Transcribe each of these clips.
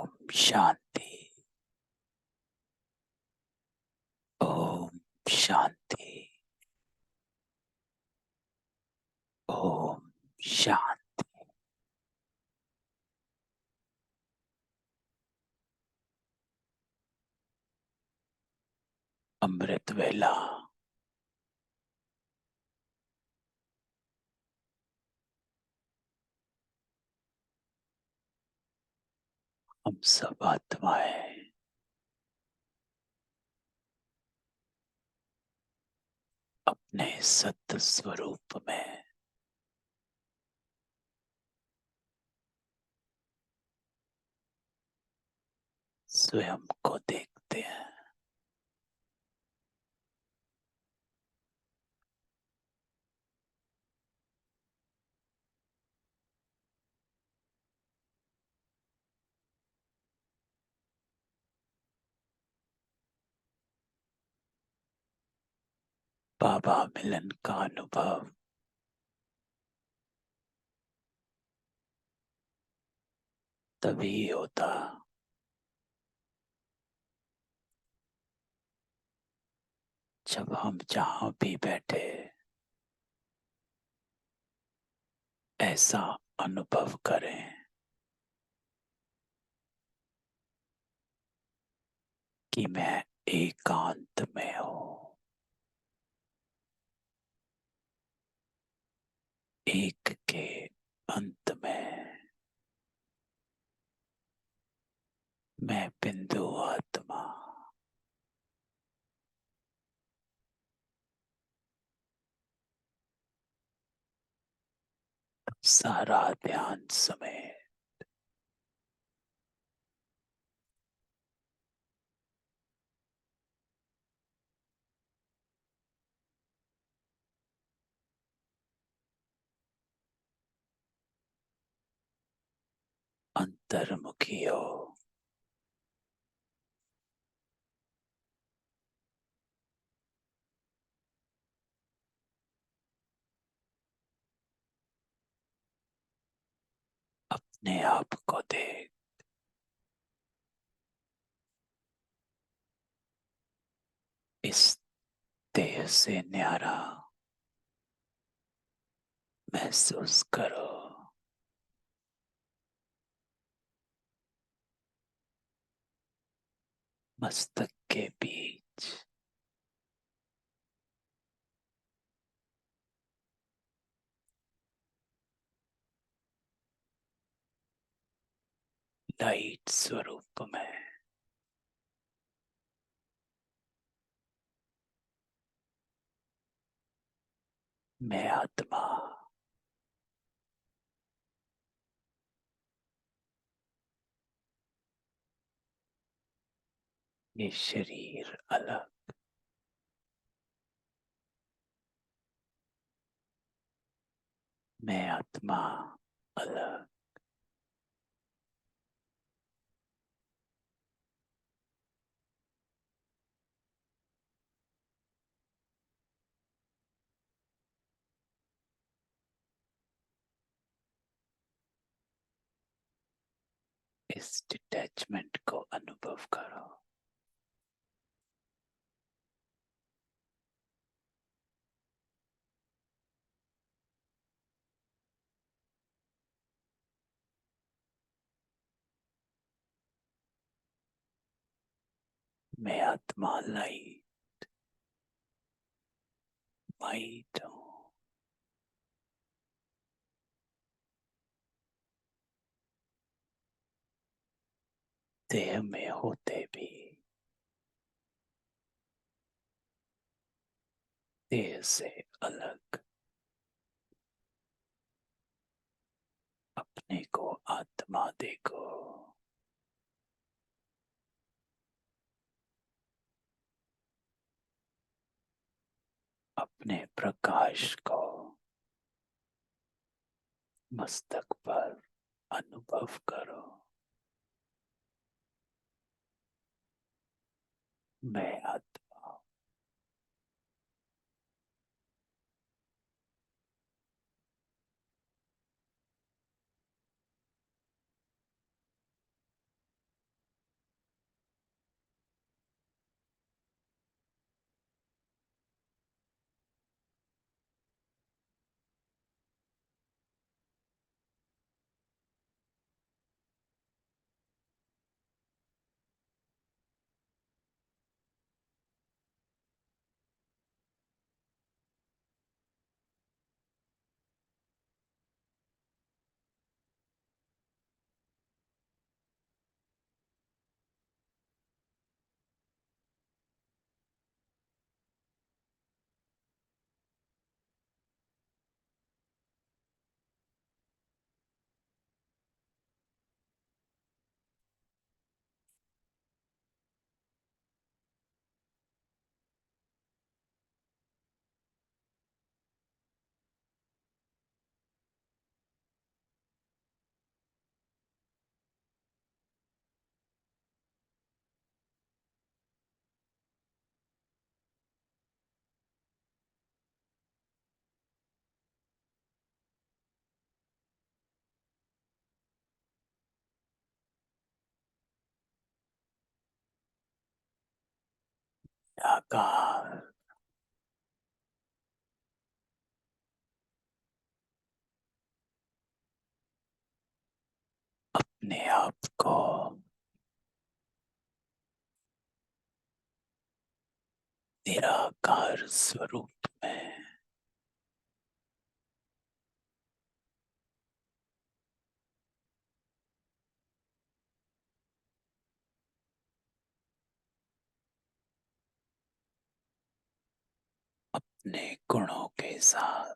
ओम शांति। ओम शांति। ओम शांति। अमृत वेला। हम सब आत्माएं अपने सत्य स्वरूप में स्वयं को देखते हैं। बाबा मिलन का अनुभव तभी होता जब हम जहां भी बैठे ऐसा अनुभव करें कि मैं एकांत में हूं, एक के अंत में। मैं बिंदु आत्मा सारा ध्यान समय अंतर्मुखी हो। अपने आप को देख। इस देह से न्यारा महसूस करो। मस्तक के बीच लाइट स्वरूप में मैं आत्मा ये शरीर अलग। मैं आत्मा अलग। इस डिटैचमेंट को अनुभव करो। मैं आत्मा लाइट माइट हूँ। देह में होते भी देह से अलग अपने को आत्मा देखो। अपने प्रकाश को मस्तक पर अनुभव करो। मैं आत्मा निराकार अपने आप को निराकार स्वरूप में अपने गुणों के साथ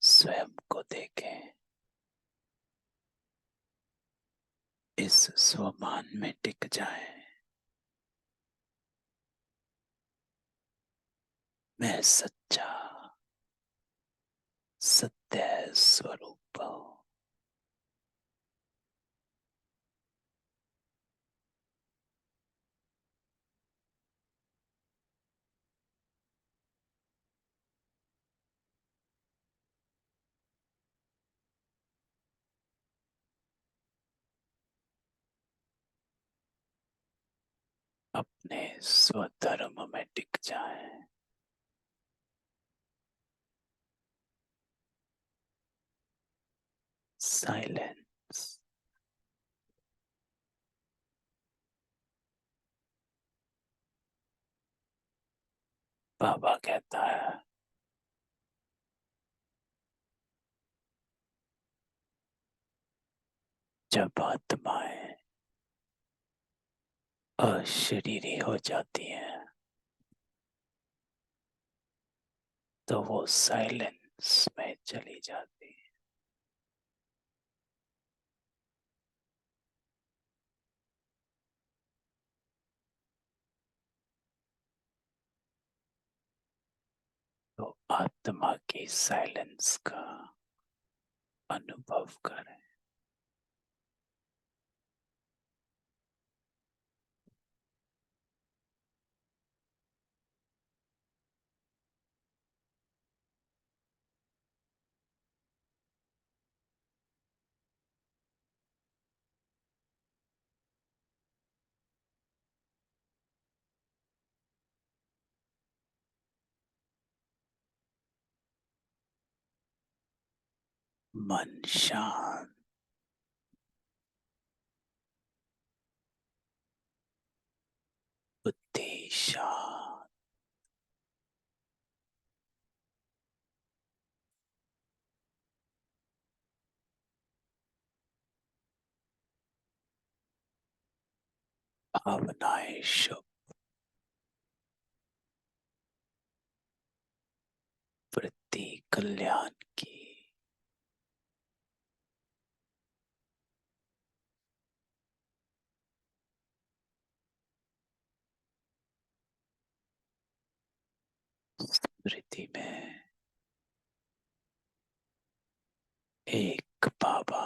स्वयं को देखें। इस स्वमान में टिक जाएं। मैं सच्चा सत्य स्वरूप हूं। अपने स्वधर्म में टिक जाएं। साइलेंस। बाबा कहता है, जब आत्माएं अशरीरी हो जाती हैं तो वो साइलेंस में चली जाती है। तो आत्मा की साइलेंस का अनुभव करें। मन शांत, बुद्धि शांत, भावनाएं शुभ, वृत्ति कल्याण की। स्मृति में एक बाबा,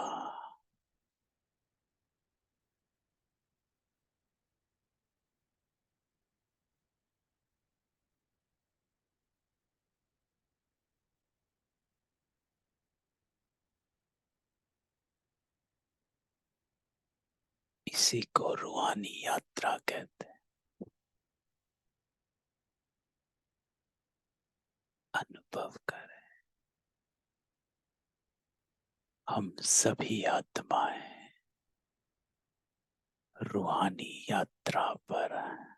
इसी को रूहानी यात्रा कहते हैं। अनुभव करें, हम सभी आत्माएं रूहानी यात्रा पर हैं।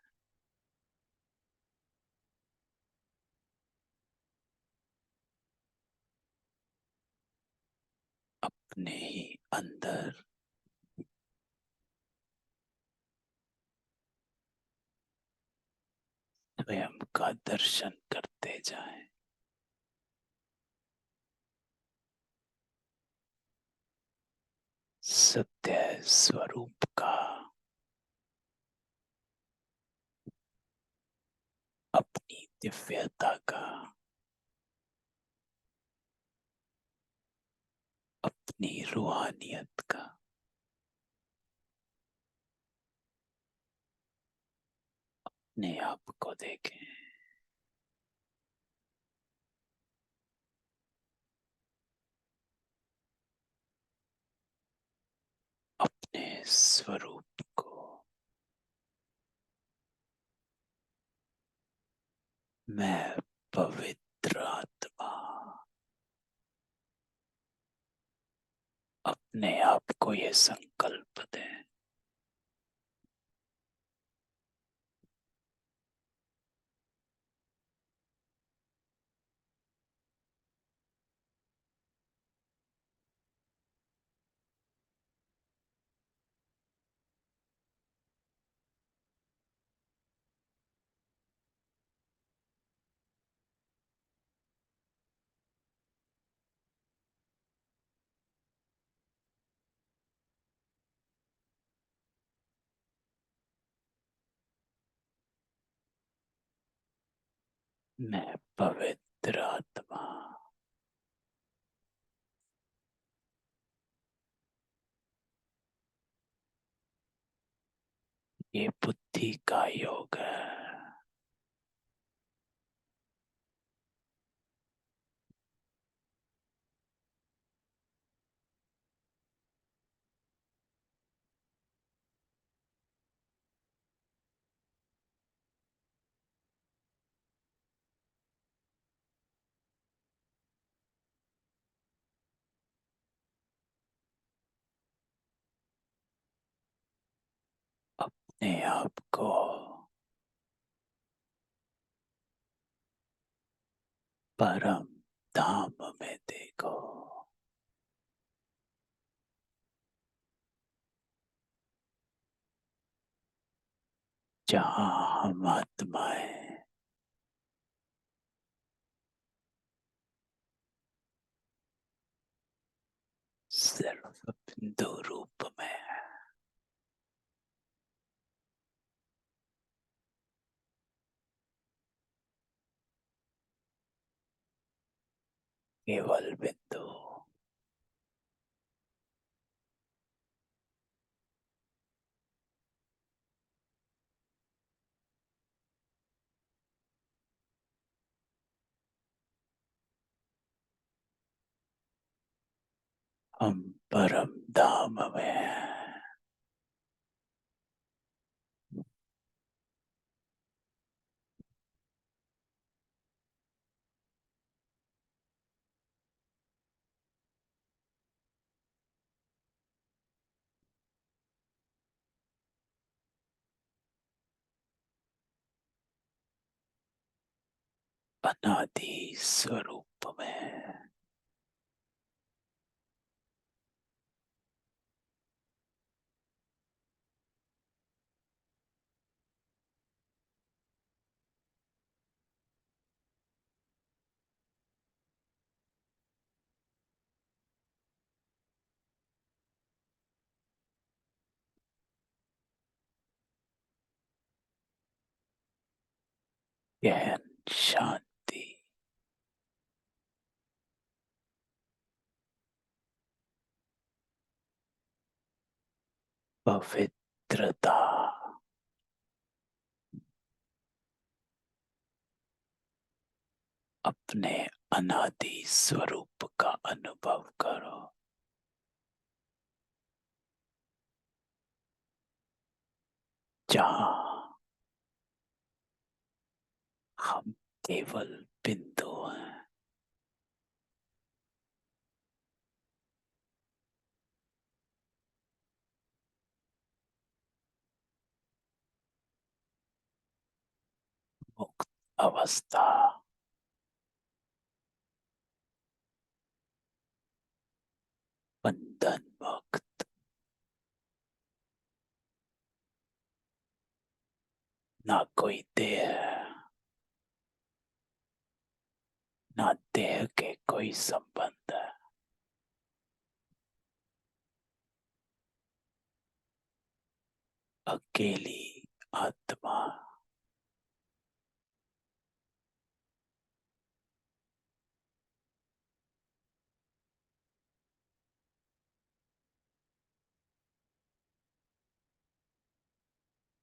अपने ही अंदर स्वयं का दर्शन करते जाएं। सत्य स्वरूप का अपनी दिव्यता का अपनी रूहानियत का अपने आप को देखें। अपने स्वरूप को मैं पवित्र आत्मा अपने आप को ये संकल्प दें, मैं पवित्र आत्मा ये बुद्धि का योग है। अपने आप को परम धाम में देखो, जहाँ हम आत्माएं सिर्फ बिंदु रूप में है, केवल बिंदु। हम परम धाम में हैं। अनादि स्वरूप में गहन शांति, पवित्रता, अपने अनादि स्वरूप का अनुभव करो, जहाँ हम केवल बिंदु हैं। मुक्त अवस्था, बंधन मुक्त, ना कोई देह है, ना देह के कोई संबंध है। अकेली आत्मा,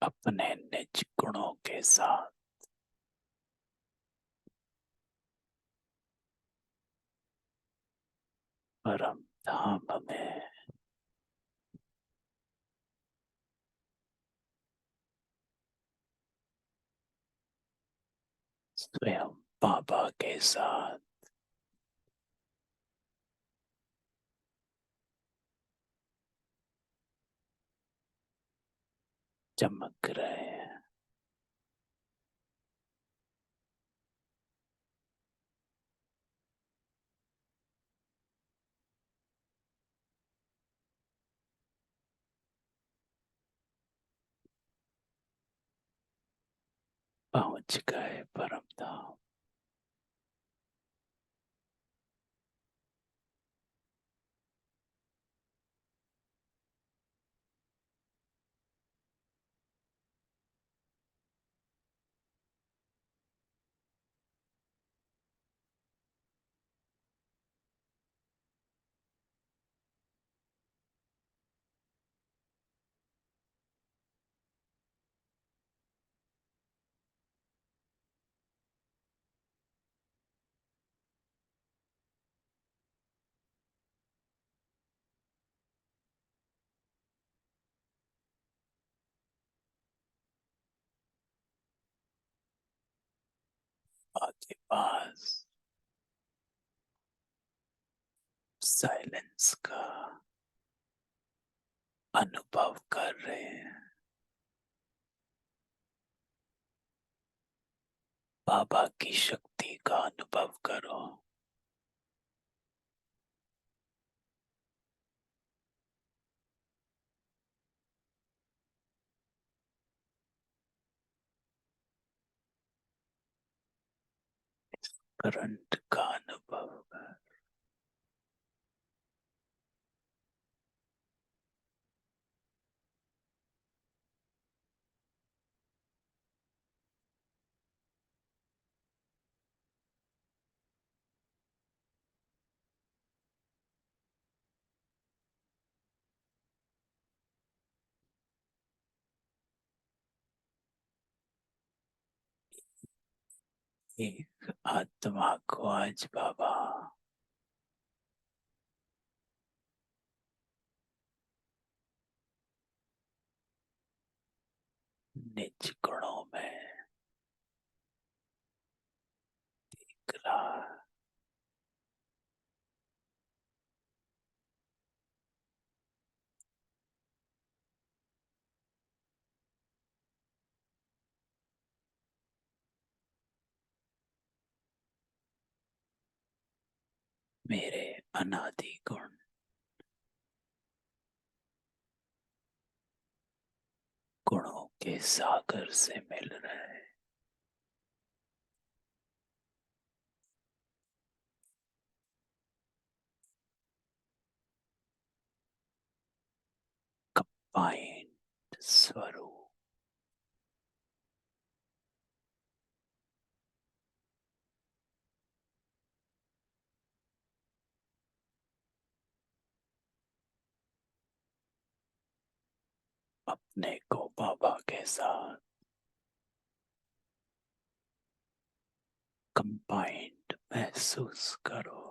अपने निज गुणों के साथ परम धाम में स्वयं बाबा के साथ चमक रहे हैं। पहुंच गए परम धाम। आपके पास साइलेंस का अनुभव कर रहे हैं। बाबा की शक्ति का अनुभव करो। करंट का अनुभव कर। एक आत्मा को आज बाबा निज गुणों में दिख रहा है। मेरे अनादि गुण गुणों के सागर से मिल रहे हैं। कंबाइंड स्वरूप अपने को बाबा के साथ कंबाइंड महसूस करो।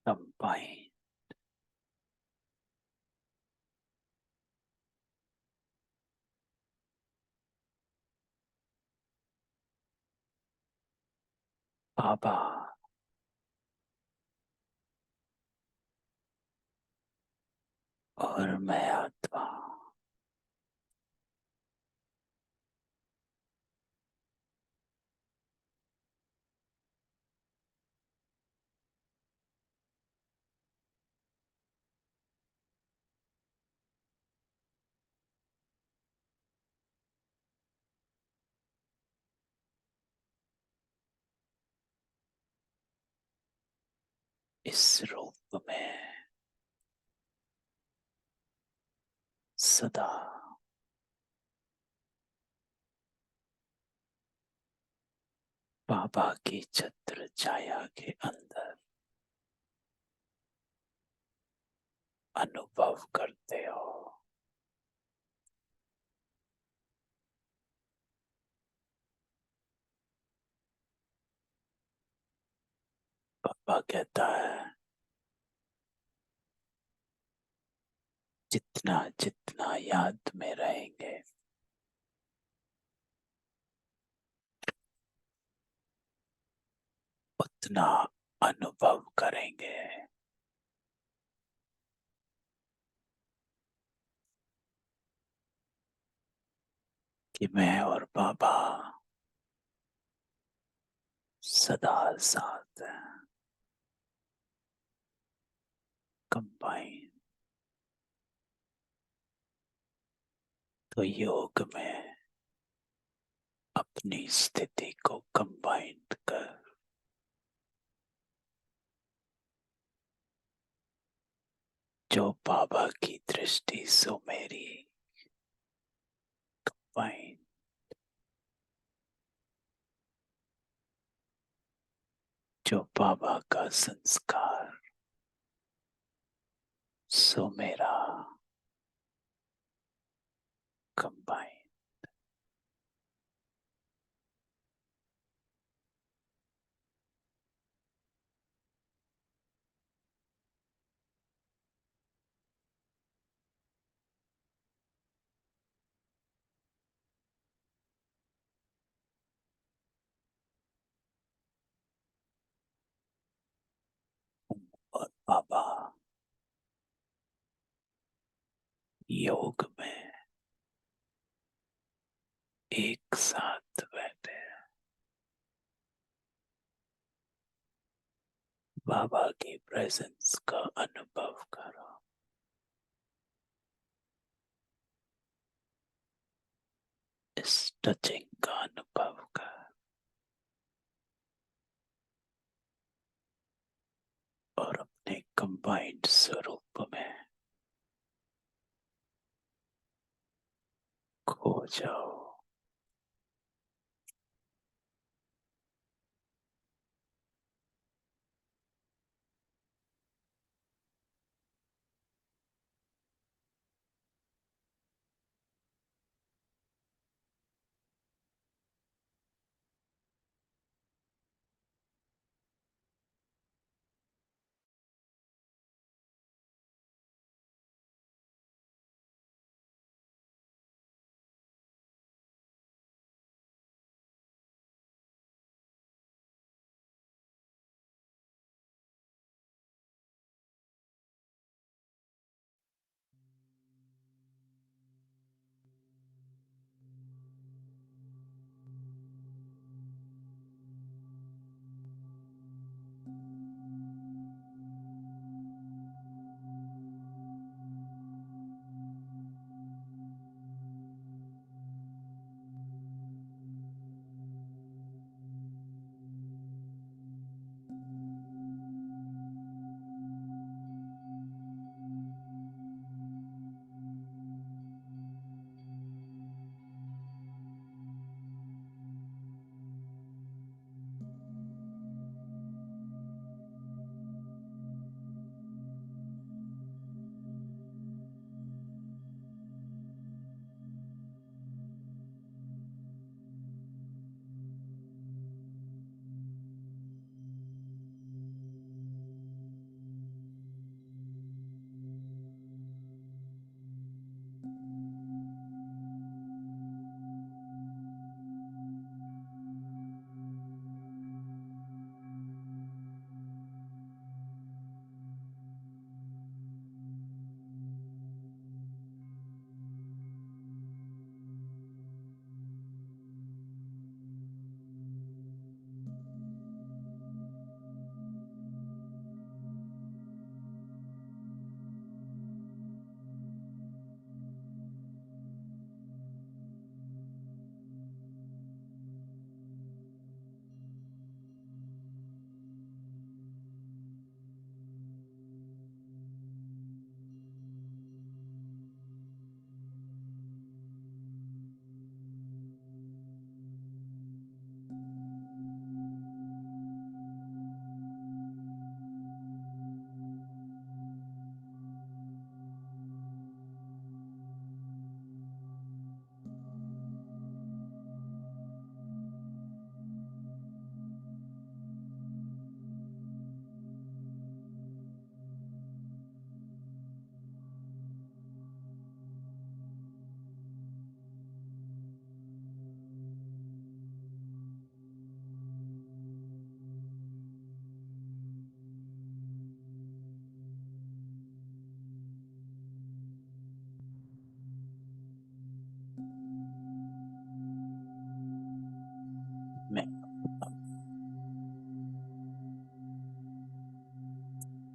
कंबाइन। बाबा और मैं आत्मा। इस रूप में सदा बाबा की छत्र छाया के अंदर अनुभव करते हो। बाबा कहता है जितना जितना याद में रहेंगे उतना अनुभव करेंगे कि मैं और बाबा सदा साथ हैं। कंबाइन। तो योग में अपनी स्थिति को कंबाइन कर जो बाबा की दृष्टि सो मेरी कंबाइन। जो बाबा का संस्कार सो मेरा कंबाइन। और बाबा योग में एक साथ बैठे। बाबा की प्रेजेंस का अनुभव करो। इस टचिंग का अनुभव कर और अपने कंबाइंड स्वरूप में खो जाओ।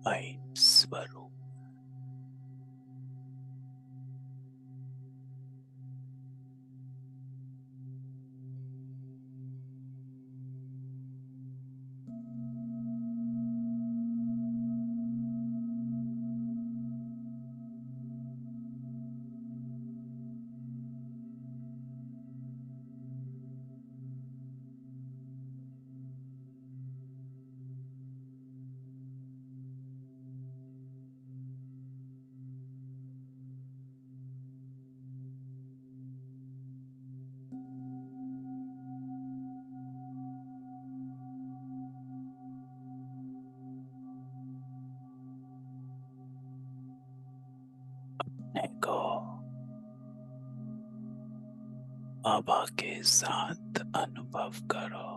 कंबाइंड स्वरूप। अपने को बाबा के साथ अनुभव करो।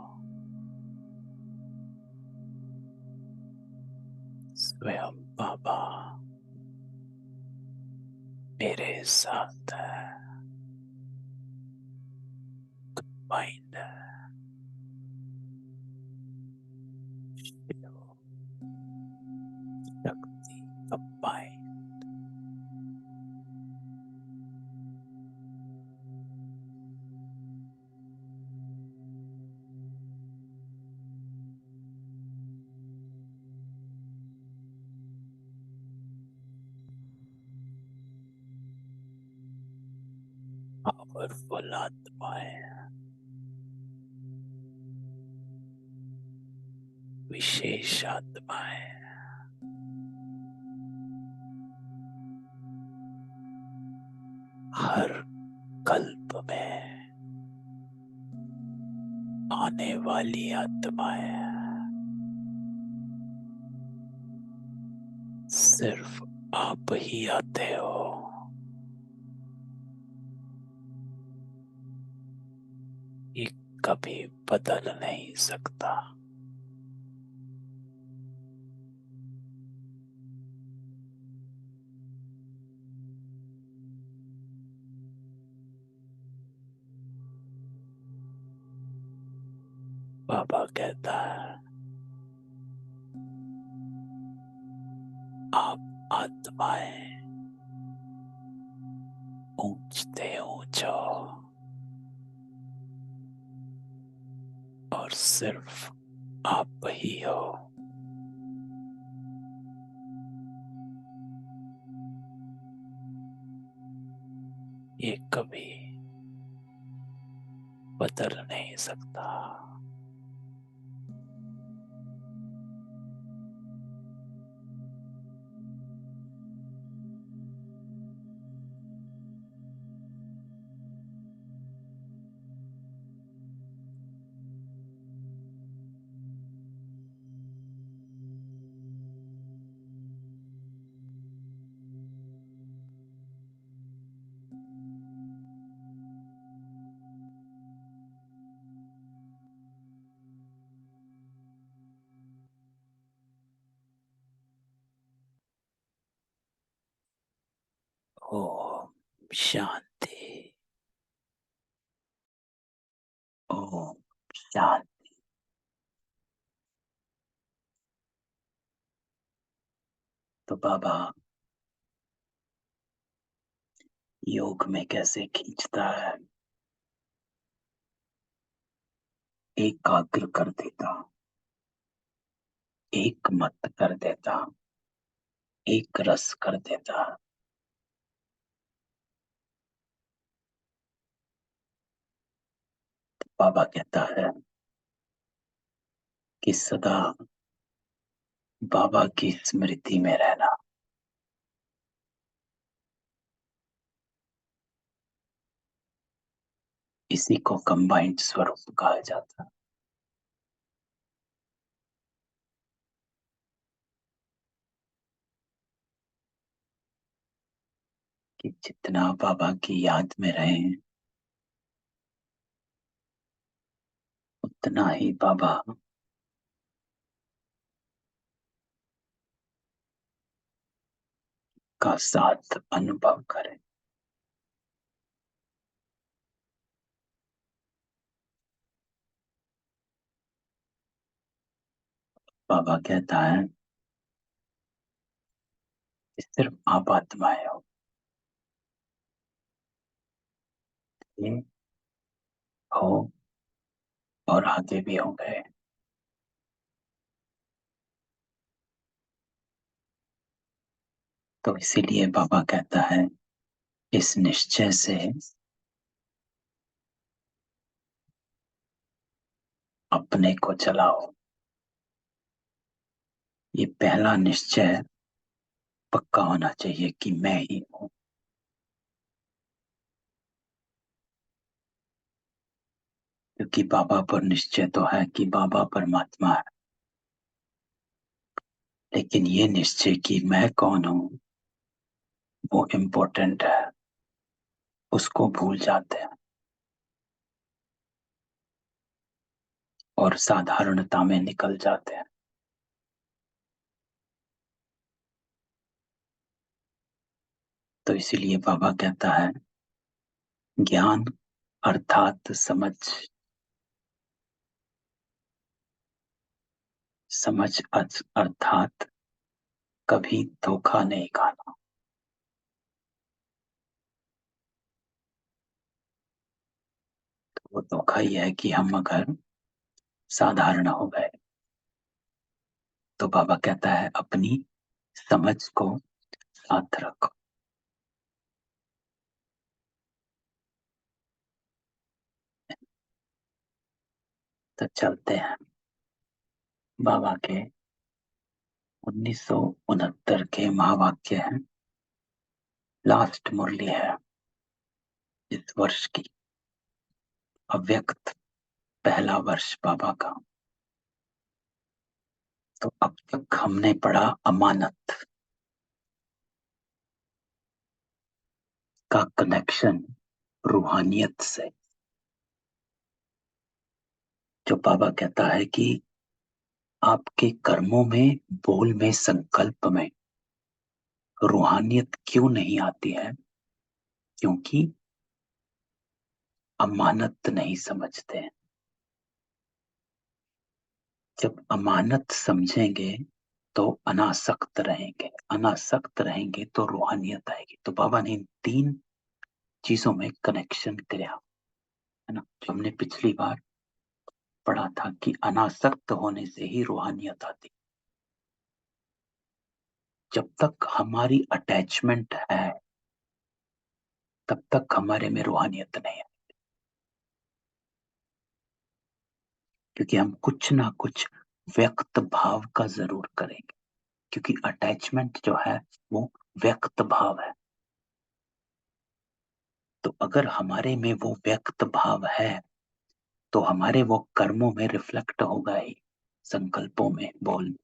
स्वयं बाबा मेरे साथ है, माइंड शक्ति कंबाइंड। पावरफुल आत्माएं, विशेष आत्माएं, हर कल्प में आने वाली आत्माएं सिर्फ आप ही आते हो। ये कभी बदल नहीं सकता। बाबा कहता है आप आत्माएं ऊंचते ऊंचो और सिर्फ आप ही हो। ये कभी बदल नहीं सकता। ओम शांति। ओम शांति। तो बाबा योग में कैसे खींचता है, एकाग्र कर देता, एक मत कर देता, एक रस कर देता। बाबा कहता है कि सदा बाबा की स्मृति में रहना, इसी को कंबाइंड स्वरूप कहा जाता है। कि जितना बाबा की याद में रहें उतना ही बाबा का साथ अनुभव करें। बाबा कहता है सिर्फ आप आत्माएं हो, ये हो और आगे भी होंगे। तो इसीलिए बाबा कहता है, इस निश्चय से अपने को चलाओ। ये पहला निश्चय पक्का होना चाहिए कि मैं ही हूं। क्योंकि बाबा पर निश्चय तो है कि बाबा परमात्मा है, लेकिन ये निश्चय कि मैं कौन हूं वो इम्पोर्टेंट है, उसको भूल जाते हैं और साधारणता में निकल जाते हैं। तो इसीलिए बाबा कहता है, ज्ञान अर्थात समझ, समझ अर्थात कभी धोखा नहीं खाना। तो वो धोखा ही है कि हम अगर साधारण हो गए, तो बाबा कहता है अपनी समझ को साथ रखो। तो चलते हैं बाबा के 1969 के महावाक्य हैं। लास्ट मुरली है इस वर्ष की, अव्यक्त पहला वर्ष बाबा का। तो अब तक हमने पढ़ा अमानत का कनेक्शन रूहानियत से। जो बाबा कहता है कि आपके कर्मों में, बोल में, संकल्प में रूहानियत क्यों नहीं आती है? क्योंकि अमानत नहीं समझते हैं। जब अमानत समझेंगे तो अनासक्त रहेंगे, अनासक्त रहेंगे तो रूहानियत आएगी। तो बाबा ने इन तीन चीजों में कनेक्शन किया है ना, जो हमने पिछली बार पढ़ा था कि अनासक्त होने से ही रूहानियत आती। जब तक हमारी अटैचमेंट है तब तक हमारे में रूहानियत नहीं है, क्योंकि हम कुछ ना कुछ व्यक्त भाव का जरूर करेंगे। क्योंकि अटैचमेंट जो है वो व्यक्त भाव है। तो अगर हमारे में वो व्यक्त भाव है तो हमारे वो कर्मों में रिफ्लेक्ट होगा ही, संकल्पों में, बोल में।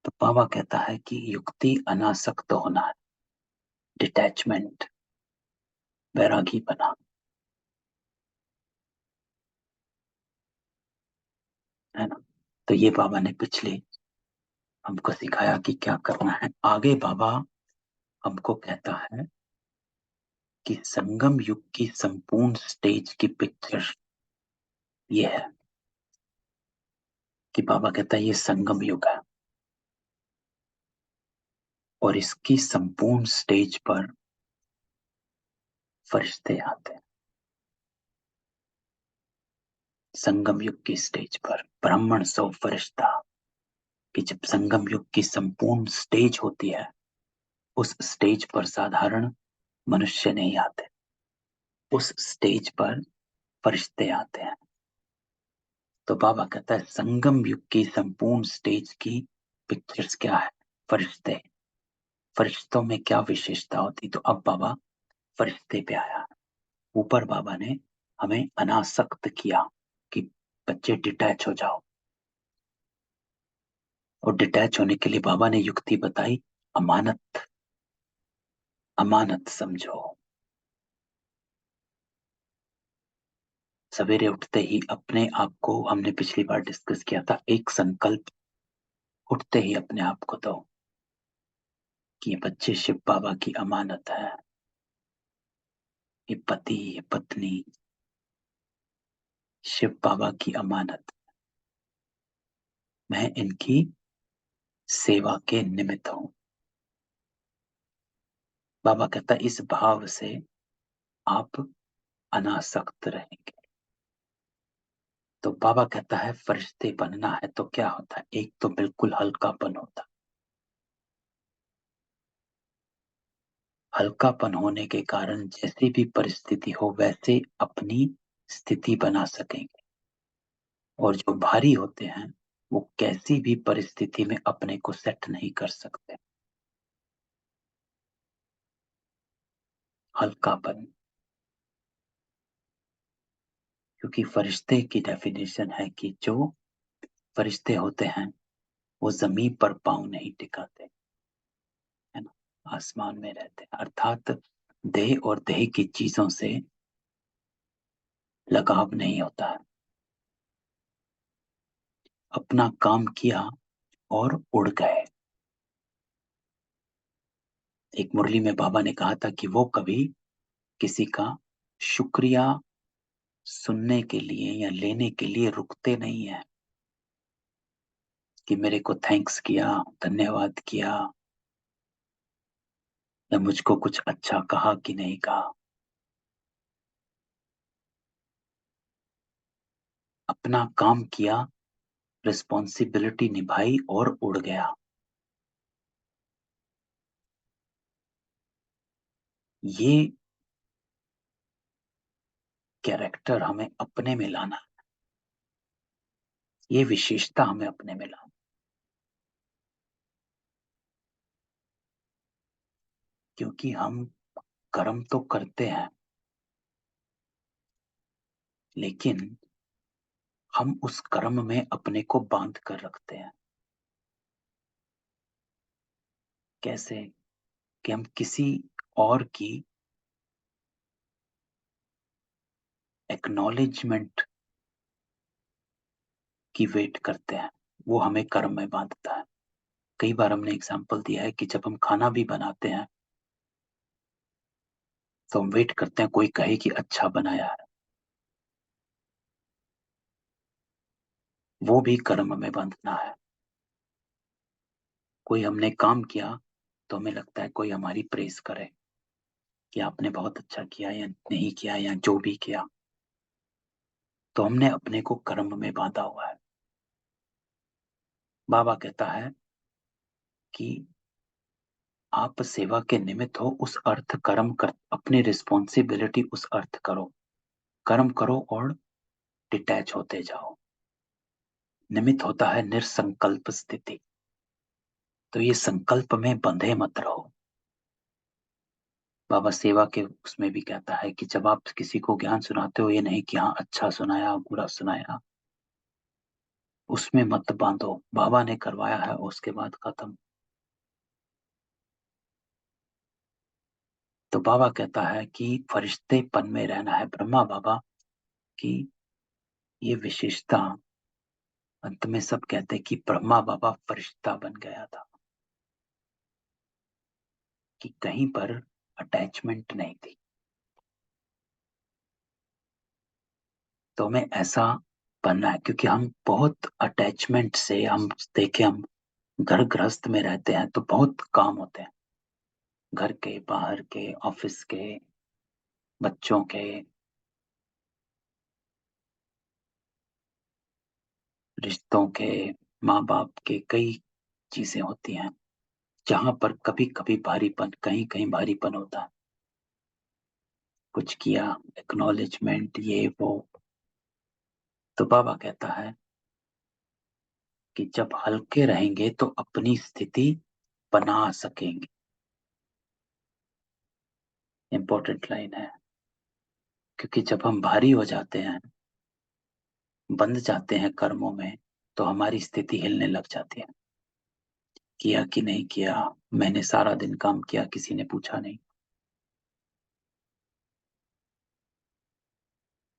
तो बाबा कहता है कि युक्ति अनासक्त होना है, डिटैचमेंट, वैरागी बना, है ना। तो ये बाबा ने पिछले हमको सिखाया कि क्या करना है। आगे बाबा हमको कहता है कि संगम युग की संपूर्ण स्टेज की पिक्चर ये है। कि बाबा कहता है ये संगम युग है और इसकी संपूर्ण स्टेज पर फरिश्ते आते हैं। संगम युग की स्टेज पर ब्राह्मण सौ फरिश्ता, कि जब संगम युग की संपूर्ण स्टेज होती है, उस स्टेज पर साधारण मनुष्य नहीं आते, उस स्टेज पर फरिश्ते आते हैं। तो बाबा कहता है संगम युग की संपूर्ण स्टेज की पिक्चर्स क्या है? फरिश्ते। फरिश्तों में क्या विशेषता होती? तो अब बाबा फरिश्ते पे आया। ऊपर बाबा ने हमें अनासक्त किया कि बच्चे डिटैच हो जाओ, और डिटैच होने के लिए बाबा ने युक्ति बताई, अमानत, अमानत समझो। सवेरे उठते ही अपने आप को, हमने पिछली बार डिस्कस किया था, एक संकल्प उठते ही अपने आप को दो कि ये बच्चे शिव बाबा की अमानत है, ये पति, ये पत्नी शिव बाबा की अमानत, मैं इनकी सेवा के निमित्त हूं। बाबा कहता है इस भाव से आप अनासक्त रहेंगे। तो बाबा कहता है फरिश्ते बनना है तो क्या होता है, एक तो बिल्कुल हल्कापन होता है। हल्कापन होने के कारण जैसी भी परिस्थिति हो वैसे अपनी स्थिति बना सकेंगे। और जो भारी होते हैं वो कैसी भी परिस्थिति में अपने को सेट नहीं कर सकते। हल्कापन, क्योंकि फरिश्ते की डेफिनेशन है कि जो फरिश्ते होते हैं वो जमीन पर पांव नहीं टिकाते, है ना, आसमान में रहते हैं। अर्थात देह और देह की चीजों से लगाव नहीं होता है। अपना काम किया और उड़ गए। एक मुरली में बाबा ने कहा था कि वो कभी किसी का शुक्रिया सुनने के लिए या लेने के लिए रुकते नहीं है कि मेरे को थैंक्स किया, धन्यवाद किया, या मुझको कुछ अच्छा कहा कि नहीं कहा। अपना काम किया, रिस्पॉन्सिबिलिटी निभाई और उड़ गया। ये कैरेक्टर हमें अपने में लाना है, ये विशेषता हमें अपने में लाना, क्योंकि हम कर्म तो करते हैं लेकिन हम उस कर्म में अपने को बांध कर रखते हैं। कैसे कि हम किसी और की एक्नॉलेजमेंट की वेट करते हैं, वो हमें कर्म में बांधता है। कई बार हमने एग्जाम्पल दिया है कि जब हम खाना भी बनाते हैं तो हम वेट करते हैं कोई कहे कि अच्छा बनाया है, वो भी कर्म में बंधना है। कोई हमने काम किया तो हमें लगता है कोई हमारी प्रेस करे कि आपने बहुत अच्छा किया या नहीं किया या जो भी किया, तो हमने अपने को कर्म में बांधा हुआ है। बाबा कहता है कि आप सेवा के निमित्त हो, उस अर्थ कर्म कर, अपनी रिस्पॉन्सिबिलिटी उस अर्थ करो, कर्म करो और डिटैच होते जाओ। निमित्त होता है निरसंकल्प स्थिति, तो ये संकल्प में बंधे मत रहो। बाबा सेवा के उसमें भी कहता है कि जब आप किसी को ज्ञान सुनाते हो, ये नहीं कि हाँ अच्छा सुनाया बुरा सुनाया, उसमें मत बांधो। बाबा ने करवाया है उसके बाद खत्म। तो बाबा कहता है कि फरिश्तेपन में रहना है। ब्रह्मा बाबा की ये विशेषता, अंत में सब कहते हैं कि ब्रह्मा बाबा फरिश्ता बन गया था, कि कहीं पर अटैचमेंट नहीं थी। तो हमें ऐसा बनना है, क्योंकि हम बहुत अटैचमेंट से, हम देखें हम घर गृहस्थ में रहते हैं तो बहुत काम होते हैं, घर के, बाहर के, ऑफिस के, बच्चों के, रिश्तों के, माँ बाप के, कई चीजें होती हैं जहां पर कभी कभी भारीपन, कहीं कहीं भारीपन होता है। कुछ किया, एक्नॉलेजमेंट, ये वो। तो बाबा कहता है कि जब हल्के रहेंगे तो अपनी स्थिति बना सकेंगे। इंपॉर्टेंट लाइन है, क्योंकि जब हम भारी हो जाते हैं, बंध जाते हैं कर्मों में, तो हमारी स्थिति हिलने लग जाती है। किया कि नहीं किया, मैंने सारा दिन काम किया, किसी ने पूछा नहीं,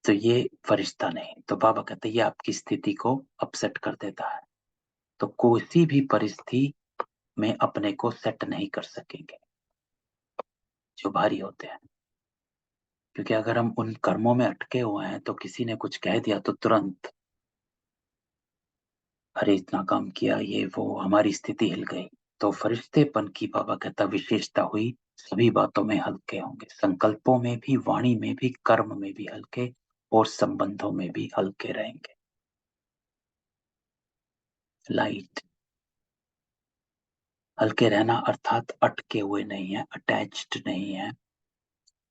तो ये फरिश्ता नहीं। तो बाबा कहते हैं ये आपकी स्थिति को अपसेट कर देता है। तो कोई भी परिस्थिति में अपने को सेट नहीं कर सकेंगे जो भारी होते हैं, क्योंकि अगर हम उन कर्मों में अटके हुए हैं तो किसी ने कुछ कह दिया तो तुरंत अरे इतना काम किया, ये वो, हमारी स्थिति हिल गई। तो फरिश्तेपन की बाबा कहता विशेषता हुई सभी बातों में हल्के होंगे, संकल्पों में भी, वाणी में भी, कर्म में भी हल्के, और संबंधों में भी हल्के रहेंगे। लाइट। हल्के रहना अर्थात अटके हुए नहीं है, अटैच्ड नहीं है,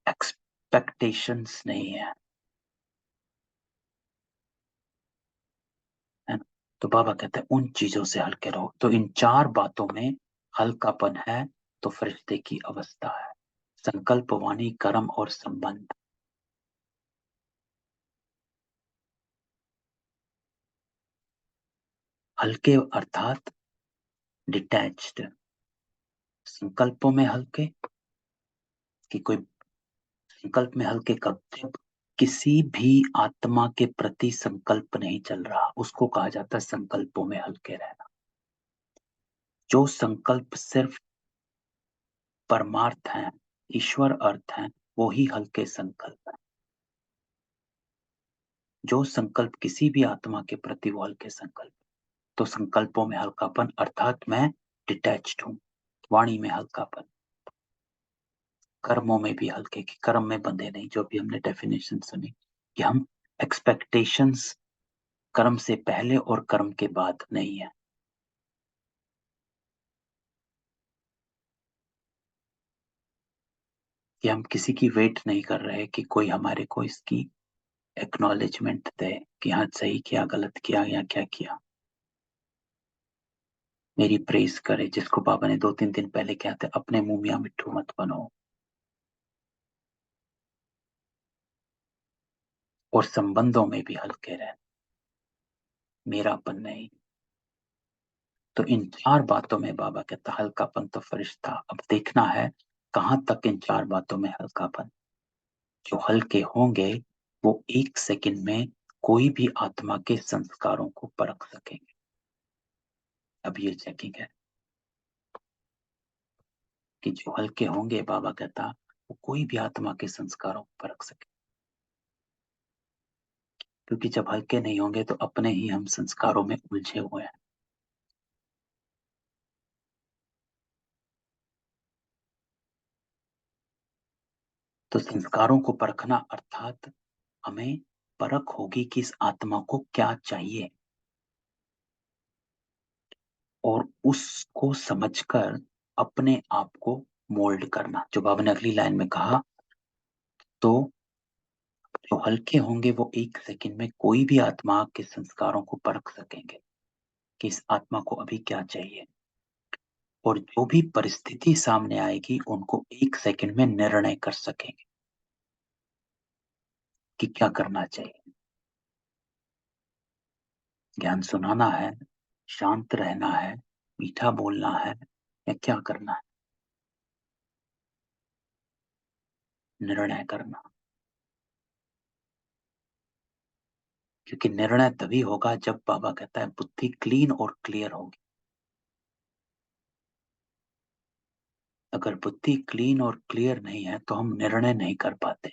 एक्सपेक्टेशंस नहीं है, है ना? तो बाबा कहते हैं उन चीजों से हल्के रहो। तो इन चार बातों में हल्कापन है तो फरिश्ते की अवस्था है। संकल्प, वाणी, कर्म और संबंध। हल्के अर्थात डिटैच्ड। संकल्पों में हल्के, कि कोई संकल्प में हल्के कब? जब किसी भी आत्मा के प्रति संकल्प नहीं चल रहा, उसको कहा जाता है संकल्पों में हल्के रहना। जो संकल्प सिर्फ परमार्थ है, ईश्वर अर्थ है, वो ही हल्के संकल्प है। जो संकल्प किसी भी आत्मा के प्रति, वो हल्के संकल्प। तो संकल्पों में हल्कापन अर्थात मैं डिटैच्ड हूं। वाणी में हल्कापन, कर्मों में भी हल्के, कि कर्म में बंधे नहीं। जो भी हमने डेफिनेशन सुनी कि हम एक्सपेक्टेशंस कर्म से पहले और कर्म के बाद नहीं है। कि हम किसी की वेट नहीं कर रहे कि कोई हमारे को इसकी एक्नॉलेजमेंट दे कि हाँ सही किया, गलत किया, या क्या किया, मेरी प्रेज करे। जिसको बाबा ने 2-3 दिन पहले कहा था, अपने मुंह मियां मिट्ठू मत बनो। और संबंधों में भी हल्के रहे, मेरापन नहीं। तो इन चार बातों में बाबा कहता हल्कापन तो फरिश्ता। अब देखना है कहां तक इन चार बातों में हल्कापन। जो हल्के होंगे वो 1 सेकंड में कोई भी आत्मा के संस्कारों को परख सकेंगे। अब ये चेकिंग है कि जो हल्के होंगे, बाबा कहता वो कोई भी आत्मा के संस्कारों को परख सके। क्योंकि जब हल्के नहीं होंगे तो अपने ही हम संस्कारों में उलझे हुए हैं। तो संस्कारों को परखना अर्थात हमें परख होगी कि इस आत्मा को क्या चाहिए, और उसको समझकर अपने आप को मोल्ड करना। जो बाबा ने अगली लाइन में कहा, तो जो हल्के होंगे वो 1 सेकंड में कोई भी आत्मा के संस्कारों को परख सकेंगे कि इस आत्मा को अभी क्या चाहिए। और जो भी परिस्थिति सामने आएगी उनको 1 सेकंड में निर्णय कर सकेंगे कि क्या करना चाहिए। ज्ञान सुनाना है, शांत रहना है, मीठा बोलना है, या क्या करना है, निर्णय करना। क्योंकि निर्णय तभी होगा जब बाबा कहता है बुद्धि क्लीन और क्लियर होगी। अगर बुद्धि क्लीन और क्लियर नहीं है तो हम निर्णय नहीं कर पाते।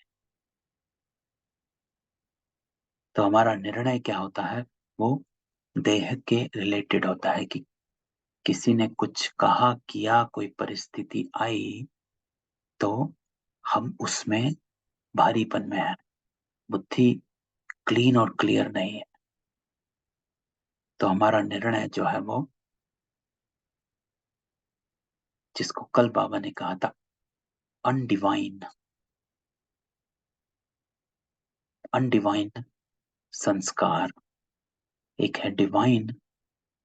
तो हमारा निर्णय क्या होता है, वो देह के रिलेटेड होता है कि किसी ने कुछ कहा, किया, कोई परिस्थिति आई, तो हम उसमें भारीपन में है। बुद्धि क्लीन और क्लियर नहीं है, तो हमारा निर्णय जो है वो, जिसको कल बाबा ने कहा था अनडिवाइन, अनडिवाइन संस्कार। एक है डिवाइन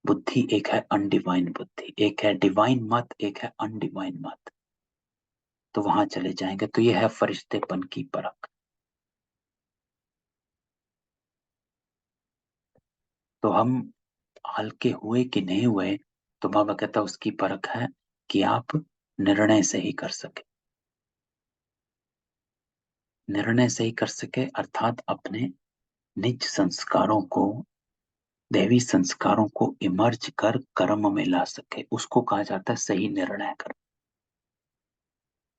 बुद्धि, एक है अनडिवाइन बुद्धि, एक है डिवाइन मत, एक है अनडिवाइन मत। तो वहां चले जाएंगे। तो ये है फरिश्तेपन की परख। तो हम हल्के हुए कि नहीं हुए, तो बाबा कहता उसकी परख है कि आप निर्णय से ही कर सके। निर्णय से ही कर सके अर्थात अपने निज संस्कारों को, दैवी संस्कारों को इमर्ज कर कर्म में ला सके। उसको कहा जाता है सही निर्णय कर,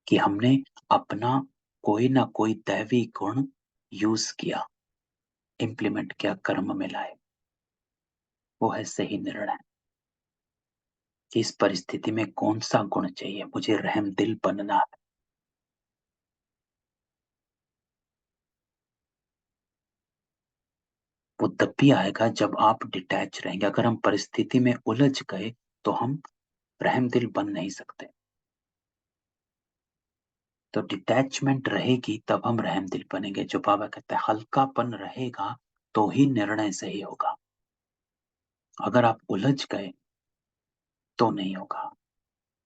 कि हमने अपना कोई ना कोई दैवी गुण यूज किया, इम्प्लीमेंट किया, कर्म में लाए। वो है सही निर्णय कि इस परिस्थिति में कौन सा गुण चाहिए। मुझे रहम दिल बनना है, तब भी आएगा जब आप डिटैच रहेंगे। अगर हम परिस्थिति में उलझ गए तो हम रहमदिल बन नहीं सकते। तो डिटैचमेंट रहेगी तब हम रहमदिल बनेंगे। जो बाबा कहते हैं हल्कापन रहेगा तो ही निर्णय सही होगा। अगर आप उलझ गए तो नहीं होगा।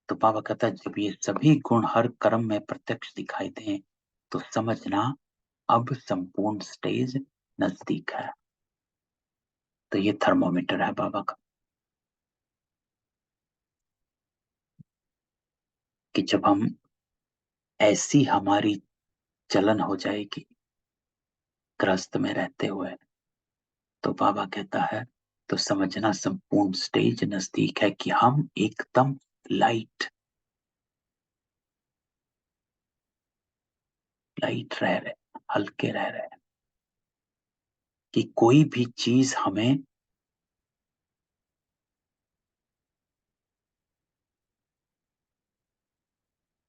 तो बाबा कहता है जब ये सभी गुण हर कर्म में प्रत्यक्ष दिखाई दें तो समझना अब संपूर्ण स्टेज नजदीक है। तो ये थर्मोमीटर है बाबा का, कि जब हम ऐसी हमारी चलन हो जाएगी ग्रस्त में रहते हुए, तो बाबा कहता है तो समझना संपूर्ण स्टेज नजदीक है कि हम एकदम लाइट रह रहे, हल्के रह रहे, कि कोई भी चीज हमें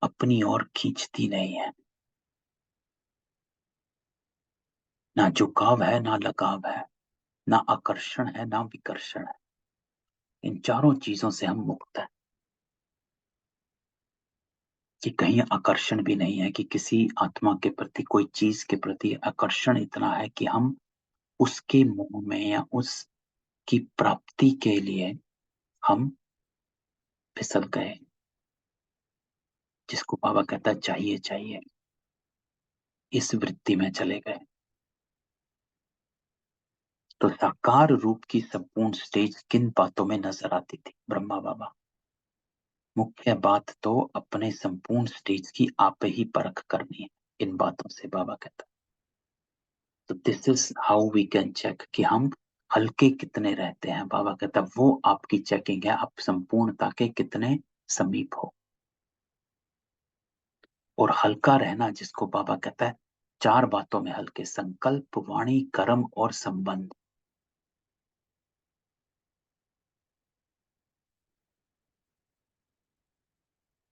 अपनी ओर खींचती नहीं है। ना झुकाव है, ना लगाव है, ना आकर्षण है, ना विकर्षण है। इन चारों चीजों से हम मुक्त हैं। कि कहीं आकर्षण भी नहीं है, कि किसी आत्मा के प्रति, कोई चीज के प्रति आकर्षण इतना है कि हम उसके मुंह में या उसकी प्राप्ति के लिए हम फिसल गए, जिसको बाबा कहता है चाहिए चाहिए, इस वृत्ति में चले गए। तो साकार रूप की संपूर्ण स्टेज किन बातों में नजर आती थी ब्रह्मा बाबा? मुख्य बात तो अपने संपूर्ण स्टेज की आप ही परख करनी है इन बातों से, बाबा कहता है। तो this is how we can check कि हम हल्के कितने रहते हैं। बाबा कहता है वो आपकी चेकिंग है, आप संपूर्णता के कितने समीप हो। और हल्का रहना जिसको बाबा कहता है चार बातों में हल्के, संकल्प, वाणी, कर्म और संबंध।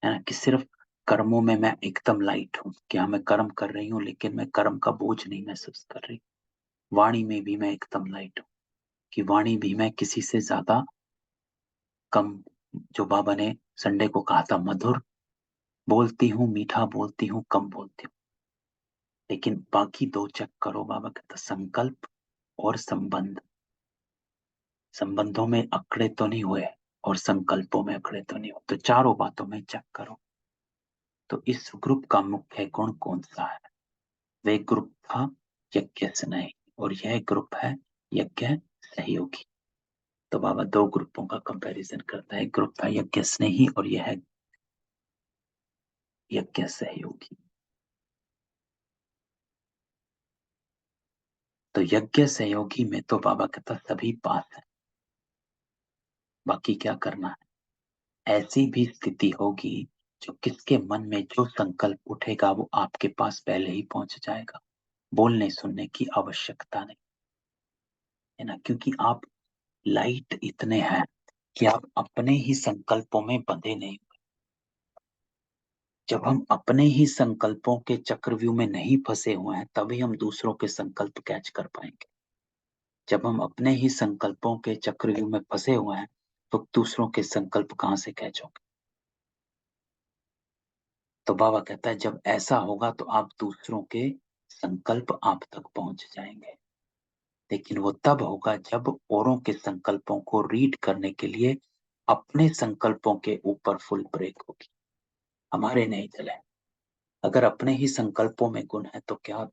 है ना, कि सिर्फ कर्मों में मैं एकदम लाइट हूं, कि हाँ मैं कर्म कर रही हूँ लेकिन मैं कर्म का बोझ नहीं महसूस कर रही। वाणी में भी मैं एकदम लाइट हूँ, कि वाणी भी मैं किसी से ज्यादा कम, जो बाबा ने संडे को कहा था, मधुर बोलती हूँ, मीठा बोलती हूँ, कम बोलती हूँ। लेकिन बाकी दो चेक करो, बाबा कहता संकल्प और संबंध। संबंधों में अकड़े तो नहीं हुए और संकल्पों में अकड़े तो नहीं हुए, तो चारों बातों में चेक करो। तो इस ग्रुप का मुख्य गुण कौन सा है? वे ग्रुप था यज्ञ स्नेही, और यह ग्रुप है यज्ञ सहयोगी। तो बाबा दो ग्रुपों का कंपैरिजन करता है, एक ग्रुप था यज्ञ स्नेही और यह है यज्ञ सहयोगी। तो यज्ञ सहयोगी में तो बाबा कहता सभी पास है, बाकी क्या करना है। ऐसी भी स्थिति होगी जो किसके मन में जो संकल्प उठेगा वो आपके पास पहले ही पहुंच जाएगा, बोलने सुनने की आवश्यकता नहीं है ना, क्योंकि आप लाइट इतने हैं कि आप अपने ही संकल्पों में बंधे नहीं। जब हम अपने ही संकल्पों के चक्रव्यूह में नहीं फंसे हुए हैं तभी हम दूसरों के संकल्प कैच कर पाएंगे। जब हम अपने ही संकल्पों के चक्रव्यूह में फंसे हुए हैं तो दूसरों के संकल्प कहां से कैच होंगे? तो बाबा कहता है जब ऐसा होगा तो आप दूसरों के संकल्प आप तक पहुंच जाएंगे। लेकिन वो तब होगा जब औरों के संकल्पों को रीड करने के लिए अपने संकल्पों के ऊपर फुल ब्रेक होगी, हमारे नहीं चले। अगर अपने ही संकल्पों में गुण है तो क्या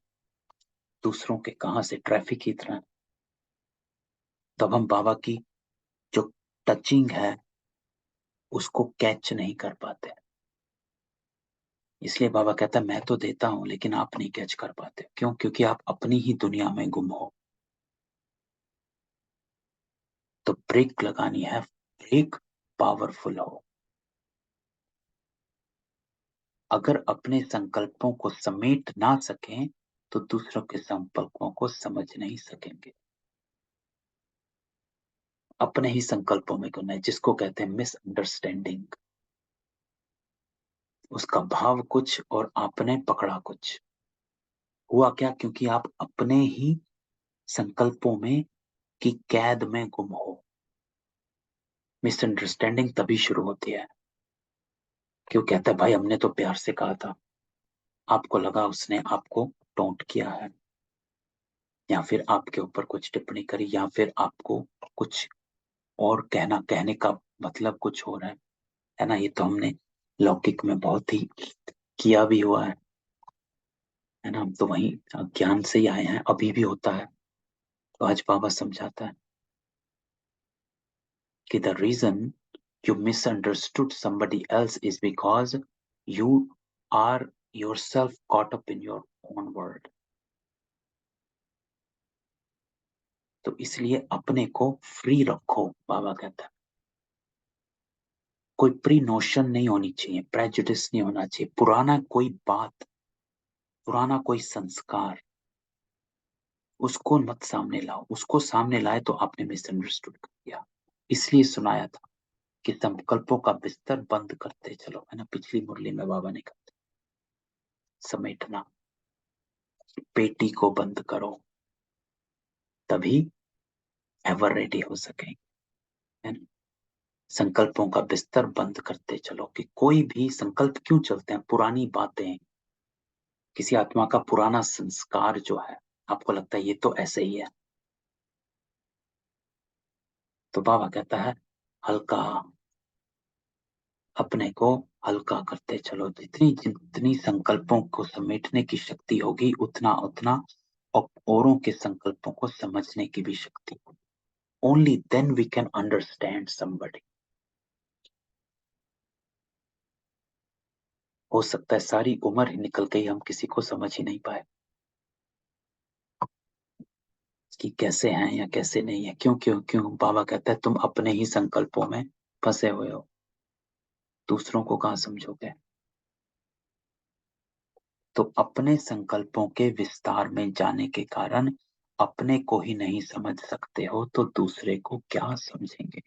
दूसरों के कहां से, ट्रैफिक की तरह। तब हम बाबा की जो टचिंग है उसको कैच नहीं कर पाते। इसलिए बाबा कहता है मैं तो देता हूं लेकिन आप नहीं कैच कर पाते। क्यों? क्योंकि आप अपनी ही दुनिया में गुम हो। तो ब्रेक लगानी है, ब्रेक पावरफुल हो। अगर अपने संकल्पों को समेट ना सकें तो दूसरों के संकल्पों को समझ नहीं सकेंगे। अपने ही संकल्पों में गुना है, जिसको कहते हैं मिसअंडरस्टैंडिंग। उसका भाव कुछ और आपने पकड़ा कुछ। हुआ क्या? क्योंकि आप अपने ही संकल्पों में की कैद में गुम हो। मिसअंडरस्टैंडिंग तभी शुरू होती है। क्यों कहता है भाई हमने तो प्यार से कहा था, आपको लगा उसने आपको टोंट किया है, या फिर आपके ऊपर कुछ टिप्पणी करी, या फिर आपको कुछ और कहने का मतलब कुछ हो रहा है ना। ये तो हमने लौकिक में बहुत ही किया भी हुआ है ना। हम तो वही ज्ञान से ही आए हैं, अभी भी होता है। तो आज बाबा समझाता है कि the reason you misunderstood somebody else is because you are yourself caught up in your own world। तो इसलिए अपने को फ्री रखो, बाबा कहता है। कोई प्री नोशन नहीं होनी चाहिए, प्रेजुडिस नहीं होना चाहिए, पुराना कोई बात, पुराना कोई संस्कार, उसको मत सामने लाओ। उसको सामने लाए तो आपने मिसअंडरस्टूड कर दिया। इसलिए सुनाया था कि संकल्पों का बिस्तर बंद करते चलो, है ना। पिछली मुरली में बाबा ने कहा समेटना, पेटी को बंद करो, तभी एवर रेडी हो सकेंगे, है ना। संकल्पों का बिस्तर बंद करते चलो, कि कोई भी संकल्प क्यों चलते हैं, पुरानी बातें, किसी आत्मा का पुराना संस्कार जो है, आपको लगता है ये तो ऐसे ही है। तो बाबा कहता है हल्का, अपने को हल्का करते चलो। जितनी जितनी संकल्पों को समेटने की शक्ति होगी, उतना उतना औरों के संकल्पों को समझने की भी शक्ति होगी। Only then we can understand somebody. हो सकता है सारी उम्र ही निकल गई, हम किसी को समझ ही नहीं पाए कि कैसे हैं या कैसे नहीं है। क्यों क्यों क्यों? बाबा कहता है तुम अपने ही संकल्पों में फंसे हुए हो, दूसरों को कहाँ समझोगे। तो अपने संकल्पों के विस्तार में जाने के कारण अपने को ही नहीं समझ सकते हो, तो दूसरे को क्या समझेंगे,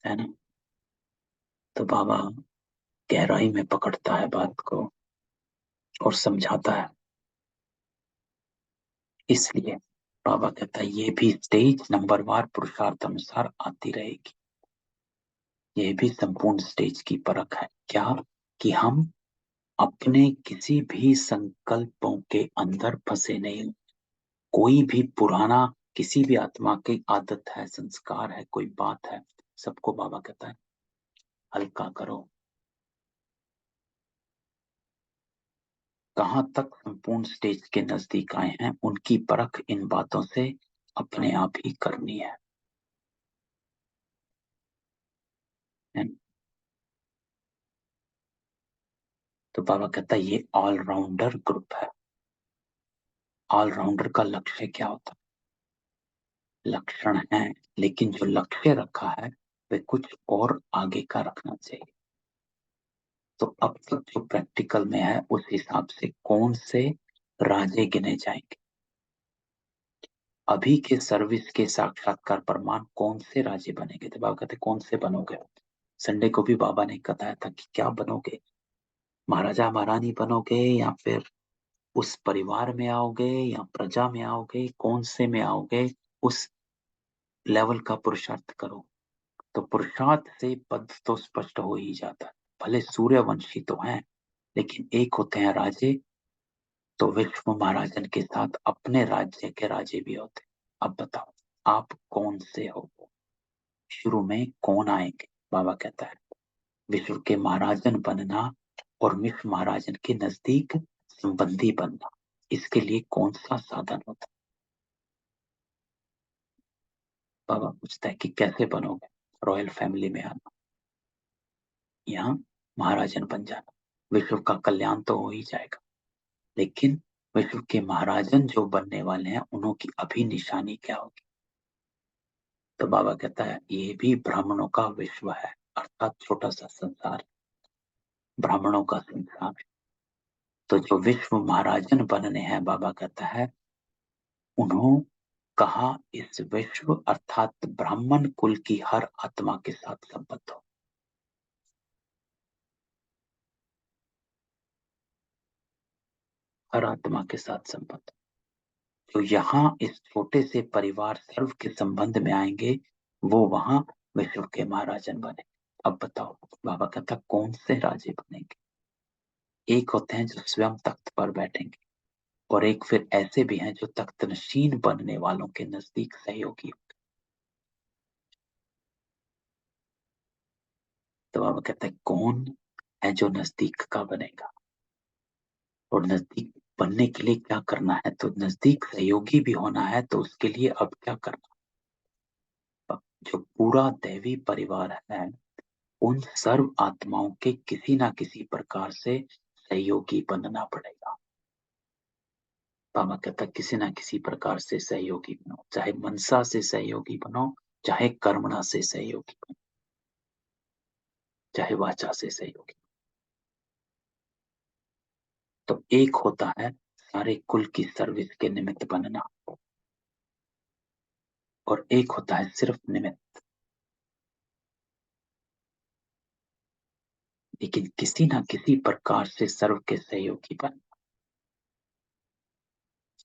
है ना। तो बाबा गहराई में पकड़ता है बात को और समझाता है। इसलिए बाबा कहता है ये भी स्टेज नंबरवार पुरुषार्थ अनुसार आती रहेगी। ये भी संपूर्ण स्टेज की परख है। क्या? कि हम अपने किसी भी संकल्पों के अंदर फंसे नहीं। कोई भी पुराना, किसी भी आत्मा की आदत है, संस्कार है, कोई बात है, सबको बाबा कहता है हल्का करो। कहाँ तक संपूर्ण स्टेज के नजदीक आए हैं, उनकी परख इन बातों से अपने आप ही करनी है। तो बाबा कहता है ये ऑलराउंडर ग्रुप है। ऑलराउंडर का लक्ष्य क्या होता है? लक्षण है, लेकिन जो लक्ष्य रखा है वे कुछ और आगे का रखना चाहिए। तो अब तक जो प्रैक्टिकल में है उस हिसाब से कौन से राजे गिने जाएंगे, अभी के सर्विस के साक्षात्कार प्रमाण कौन से राजे बनेंगे। तो बाबा कहते कौन से बनोगे। संडे को भी बाबा ने बताया था कि क्या बनोगे, महाराजा महारानी बनोगे, या फिर उस परिवार में आओगे, या प्रजा में आओगे, कौन से में आओगे, उस लेवल का पुरुषार्थ करो। तो पुरुषार्थ से पद तो स्पष्ट हो ही जाता है। भले सूर्यवंशी तो हैं, लेकिन एक होते हैं राजे, तो विश्व महाराजन के साथ अपने राज्य के राजे भी होते। अब बताओ आप कौन से हो। शुरू में कौन आएंगे? बाबा कहता है विश्व के महाराजन बनना और विश्व महाराजन के नजदीक संबंधी बनना, इसके लिए कौन सा साधन होता है। बाबा पूछता है कि कैसे बनोगे। रॉयल फैमिली में आना, यहाँ महाराजन बन जाना, विश्व का कल्याण तो हो ही जाएगा। लेकिन विश्व के महाराजन जो बनने वाले हैं, उन्हों की अभी निशानी क्या होगी। तो बाबा कहता है ये भी ब्राह्मणों का विश्व है, अर्थात छोटा सा संसार, ब्राह्मणों का संसार है। तो जो विश्व महाराजन बनने हैं, बाबा कहता है उन्हों कहा इस विश्व अर्थात ब्राह्मण कुल की हर आत्मा के साथ संबद्ध हो। हर आत्मा के साथ संबद्ध। जो यहाँ इस छोटे से परिवार सर्व के संबंध में आएंगे, वो वहां विश्व के महाराजन बने। अब बताओ, बाबा कहता कौन से राजे बनेंगे? एक होते हैं जो स्वयं तख्त पर बैठेंगे, और एक फिर ऐसे भी हैं जो तख्त नशीन बनने वालों के नजदीक सहयोगी होंगे। तो बाबा कहते हैं कौन है जो नजदीक का बनेगा, और नजदीक बनने के लिए क्या करना है? तो नजदीक सहयोगी भी होना है, तो उसके लिए अब क्या करना? जो पूरा दैवी परिवार है, उन सर्व आत्माओं के किसी ना किसी प्रकार से सहयोगी बनना पड़ेगा। बाबा कहता किसी ना किसी प्रकार से सहयोगी बनो, चाहे मनसा से सहयोगी बनो, चाहे कर्मणा से सहयोगी बनो, चाहे वाचा से सहयोगी। तो एक होता है सारे कुल की सर्विस के निमित्त बनना, और एक होता है सिर्फ निमित्त। लेकिन किसी ना किसी प्रकार से सर्व के सहयोगी बन,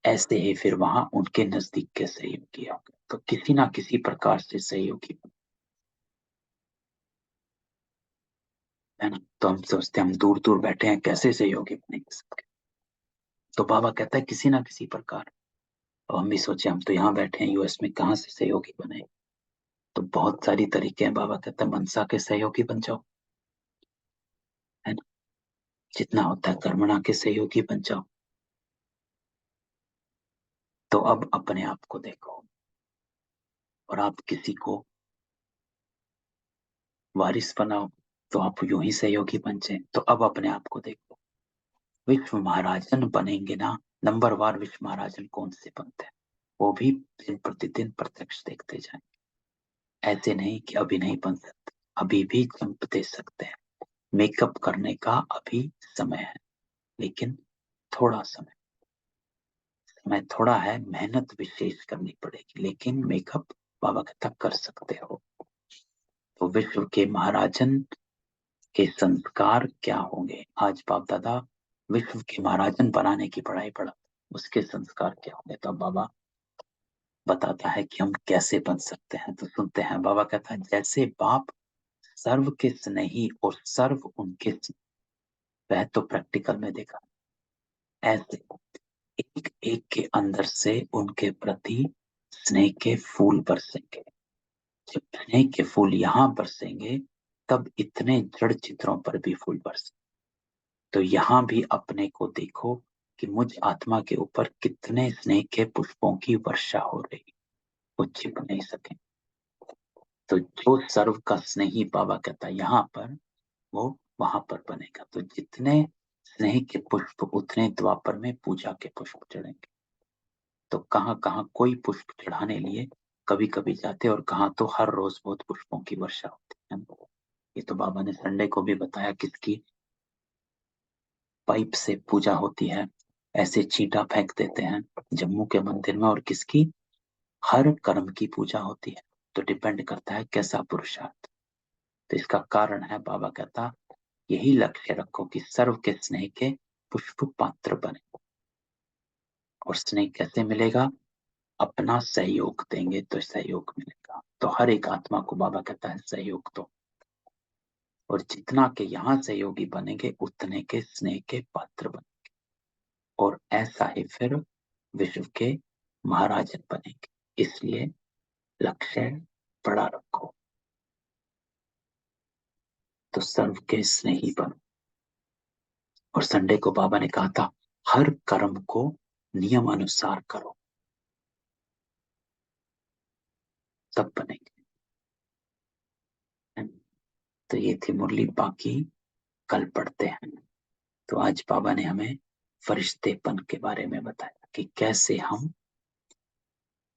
ऐसे ही फिर वहां उनके नजदीक के सहयोगी होंगे। तो किसी ना किसी प्रकार से सहयोगी बन, है ना? तो हम सोचते हैं हम दूर दूर बैठे हैं, कैसे सहयोगी बनेंगे सबके? तो बाबा कहता है किसी ना किसी प्रकार। और हम भी सोचे हम तो यहाँ बैठे हैं यूएस में, कहाँ से सहयोगी बने? तो बहुत सारी तरीके हैं। बाबा कहता है मनसा के सहयोगी बन जाओ, है ना? जितना होता है कर्मणा के सहयोगी बन जाओ। तो अब अपने आप को देखो, और आप किसी को वारिस बनाओ, तो आप यूं ही सहयोगी बन जाए। तो अब अपने आप को देखो, विश्व महाराजन बनेंगे ना, नंबर वार विश्व महाराजन कौन से बनते हैं, वो भी दिन प्रतिदिन प्रत्यक्ष देखते जाए। ऐसे नहीं कि अभी नहीं बन सकते, अभी भी जंप दे सकते हैं। मेकअप करने का अभी समय है, लेकिन थोड़ा समय थोड़ा है, मेहनत विशेष करनी पड़ेगी, लेकिन मेकअप बाबा कहता कर सकते हो। तो विश्व के महाराजन के संस्कार क्या होंगे? आज बाप दादा विश्व के महाराजन बनाने की पढ़ाई पढ़ा, उसके संस्कार क्या होंगे? तो अब बाबा बताता है कि हम कैसे बन सकते हैं। तो सुनते हैं, बाबा कहता है जैसे बाप सर्व के स्नेही और सर्व उनके वह तो प्रैक्टिकल में देखा, ऐसे एक एक के अंदर से उनके प्रति स्नेह के फूल बरसेंगे। जब स्नेह के फूल यहाँ बरसेंगे, तब इतने जड़ चित्रों पर भी फूल बरसे। तो यहाँ भी अपने को देखो कि मुझ आत्मा के ऊपर कितने स्नेह के पुष्पों की वर्षा हो रही, वो छिप नहीं सके। तो जो सर्व का स्नेही बाबा कहता है यहाँ पर, वो वहां पर बनेगा। तो जितने स्नेह के पुष्प, उतने द्वापर में पूजा के पुष्प चढ़ेंगे। तो कहाँ कहाँ कोई पुष्प चढ़ाने लिए कभी कभी जाते, और कहाँ तो हर रोज बहुत पुष्पों की वर्षा होती है। ये तो बाबा ने संडे को भी बताया, किसकी पाइप से पूजा होती है, ऐसे छींटा फेंक देते हैं जम्मू के मंदिर में, और किसकी हर कर्म की पूजा होती है। तो डिपेंड करता है कैसा पुरुषार्थ। तो इसका कारण है, बाबा कहता यही लक्ष्य रखो कि सर्व के स्नेह के पुष्प पात्र बने। और स्नेह कैसे मिलेगा? अपना सहयोग देंगे तो सहयोग मिलेगा। तो हर एक आत्मा को बाबा कहता है सहयोग दो, और जितना के यहाँ सहयोगी बनेंगे, उतने के स्नेह के पात्र बनेंगे, और ऐसा ही फिर विश्व के महाराजन बनेंगे। इसलिए लक्ष्य बड़ा रखो, तो सर्व के स्नेही बनो। और संडे को बाबा ने कहा था हर कर्म को नियम अनुसार करो, तब बनेंगे। तो ये थी मुरली, बाकी कल पढ़ते हैं। तो आज बाबा ने हमें फरिश्तेपन के बारे में बताया कि कैसे हम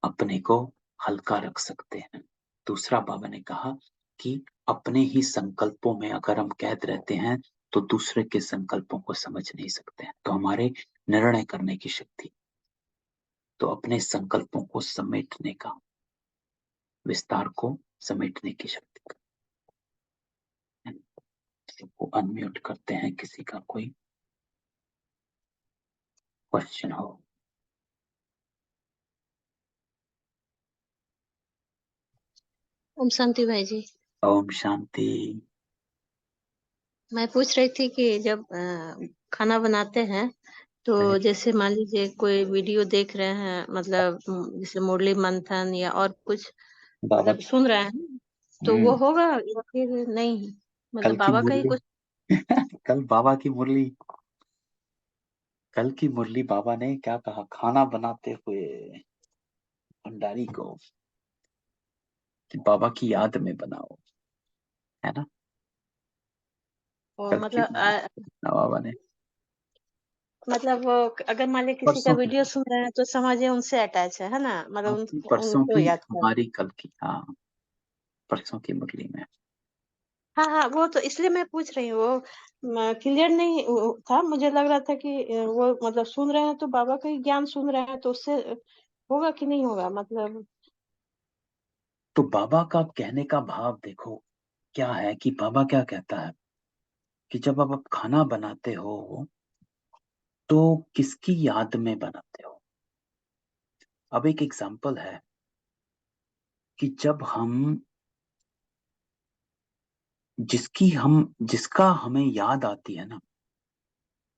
अपने को हल्का रख सकते हैं। दूसरा बाबा ने कहा कि अपने ही संकल्पों में अगर हम कैद रहते हैं, तो दूसरे के संकल्पों को समझ नहीं सकते हैं। तो हमारे निर्णय करने की शक्ति, तो अपने संकल्पों को समेटने का, विस्तार को समेटने की शक्ति का। सबको अनम्यूट करते हैं, किसी का कोई क्वेश्चन हो। ओम शांति भाई जी। ओम शांति। मैं पूछ रही थी कि जब खाना बनाते हैं तो अरे जैसे मान लीजिए कोई वीडियो देख रहे हैं, मतलब जैसे मुरली मंथन या और कुछ, बाबा मतलब सुन रहे हैं, तो वो हम्म होगा या फिर नहीं? कल मतलब की बाबा का ही मुरली कुछ। कल बाबा की मुरली कल की मुरली बाबा ने क्या कहा खाना बनाते हुए भंडारी को कि बाबा की याद में बनाओ, है ना। वो कल की मतलब मुरली ना बाबा ने मतलब वो अगर मान लीजिए किसी का परसों की वीडियो सुन रहे हैं तो समझिए उनसे अटैच है ना, मतलब आपकी परसों उनको की याद कर। हमारी कल की, हाँ, परसों की मुरली में। हाँ हाँ, वो तो इसलिए मैं पूछ रही हूँ, वो क्लियर नहीं था, मुझे लग रहा था कि वो मतलब सुन रहे हैं तो बाबा का ही ज्ञान सुन रहे हैं, तो उससे होगा कि नहीं होगा मतलब। तो बाबा का कहने का भाव देखो क्या है कि बाबा क्या कहता है कि जब आप खाना बनाते हो तो किसकी याद में बनाते हो। अब एक एग्जाम्पल है कि जब हम जिसका हमें याद आती है ना,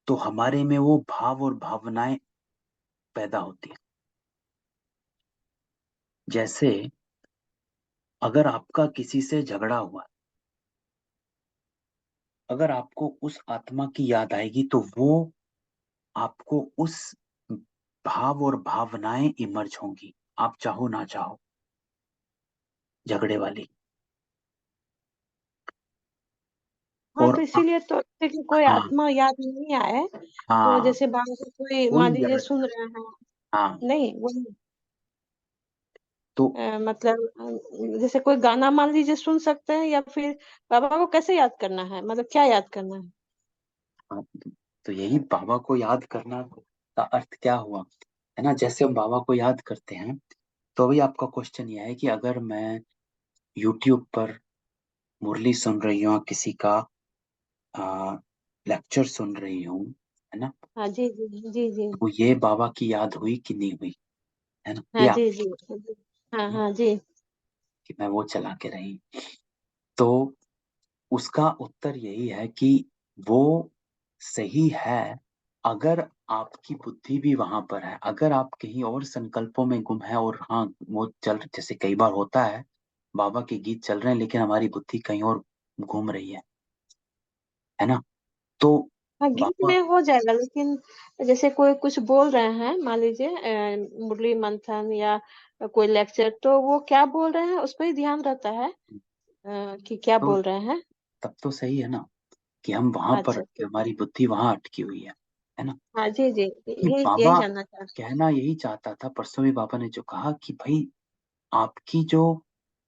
तो हमारे में वो भाव और भावनाएं पैदा होती हैं। जैसे अगर आपका किसी से झगड़ा हुआ, अगर आपको उस आत्मा की याद आएगी तो वो आपको उस भाव और भावनाएं इमर्ज होंगी, आप चाहो ना चाहो, झगड़े वाली। हाँ, और तो इसीलिए तो देखिए कोई हाँ आत्मा याद नहीं आए तो हाँ जैसे बाबा को कोई कोई मान लीजिए याद, सुन रहे हैं, हाँ नहीं वो तो मतलब जैसे कोई गाना मान लीजिए सुन सकते हैं, या फिर बाबा को कैसे याद करना है, मतलब क्या याद करना है? हाँ, तो यही बाबा को याद करना का अर्थ क्या हुआ, है ना। जैसे हम बाबा को याद करते हैं तो अभी आपका क्वेश्चन ये है कि अगर मैं यूट्यूब पर मुरली सुन रही हूँ, किसी का लेक्चर सुन रही हूँ, है ना, हाँ जी जी जी जी। तो ये बाबा की याद हुई कि नहीं हुई, है ना, ये हाँ आप जी जी जी। हाँ हाँ जी। कि मैं वो चला के रही, तो उसका उत्तर यही है कि वो सही है अगर आपकी बुद्धि भी वहां पर है। अगर आप कहीं और संकल्पों में गुम है और हाँ वो चल, जैसे कई बार होता है बाबा के गीत चल रहे हैं लेकिन हमारी बुद्धि कहीं और घूम रही है ना, तो हाँ, गीत बाबा में हो जाएगा, लेकिन जैसे कोई कुछ बोल रहे हैं, मान लीजिए मुरली मंथन या कोई लेक्चर, तो वो क्या बोल रहे हैं उस पर ही ध्यान रहता है, कि क्या तो बोल रहे हैं। तब तो सही है ना कि हम वहां पर अच्छा अटके, ठीक है। हमारी बुद्धि वहां अटकी हुई है ना। हाँ जी जी, कि यही बाबा यही जानना चाह रहा कहना यही चाहता था, परसों भी बाबा ने जो कहा कि भाई आपकी जो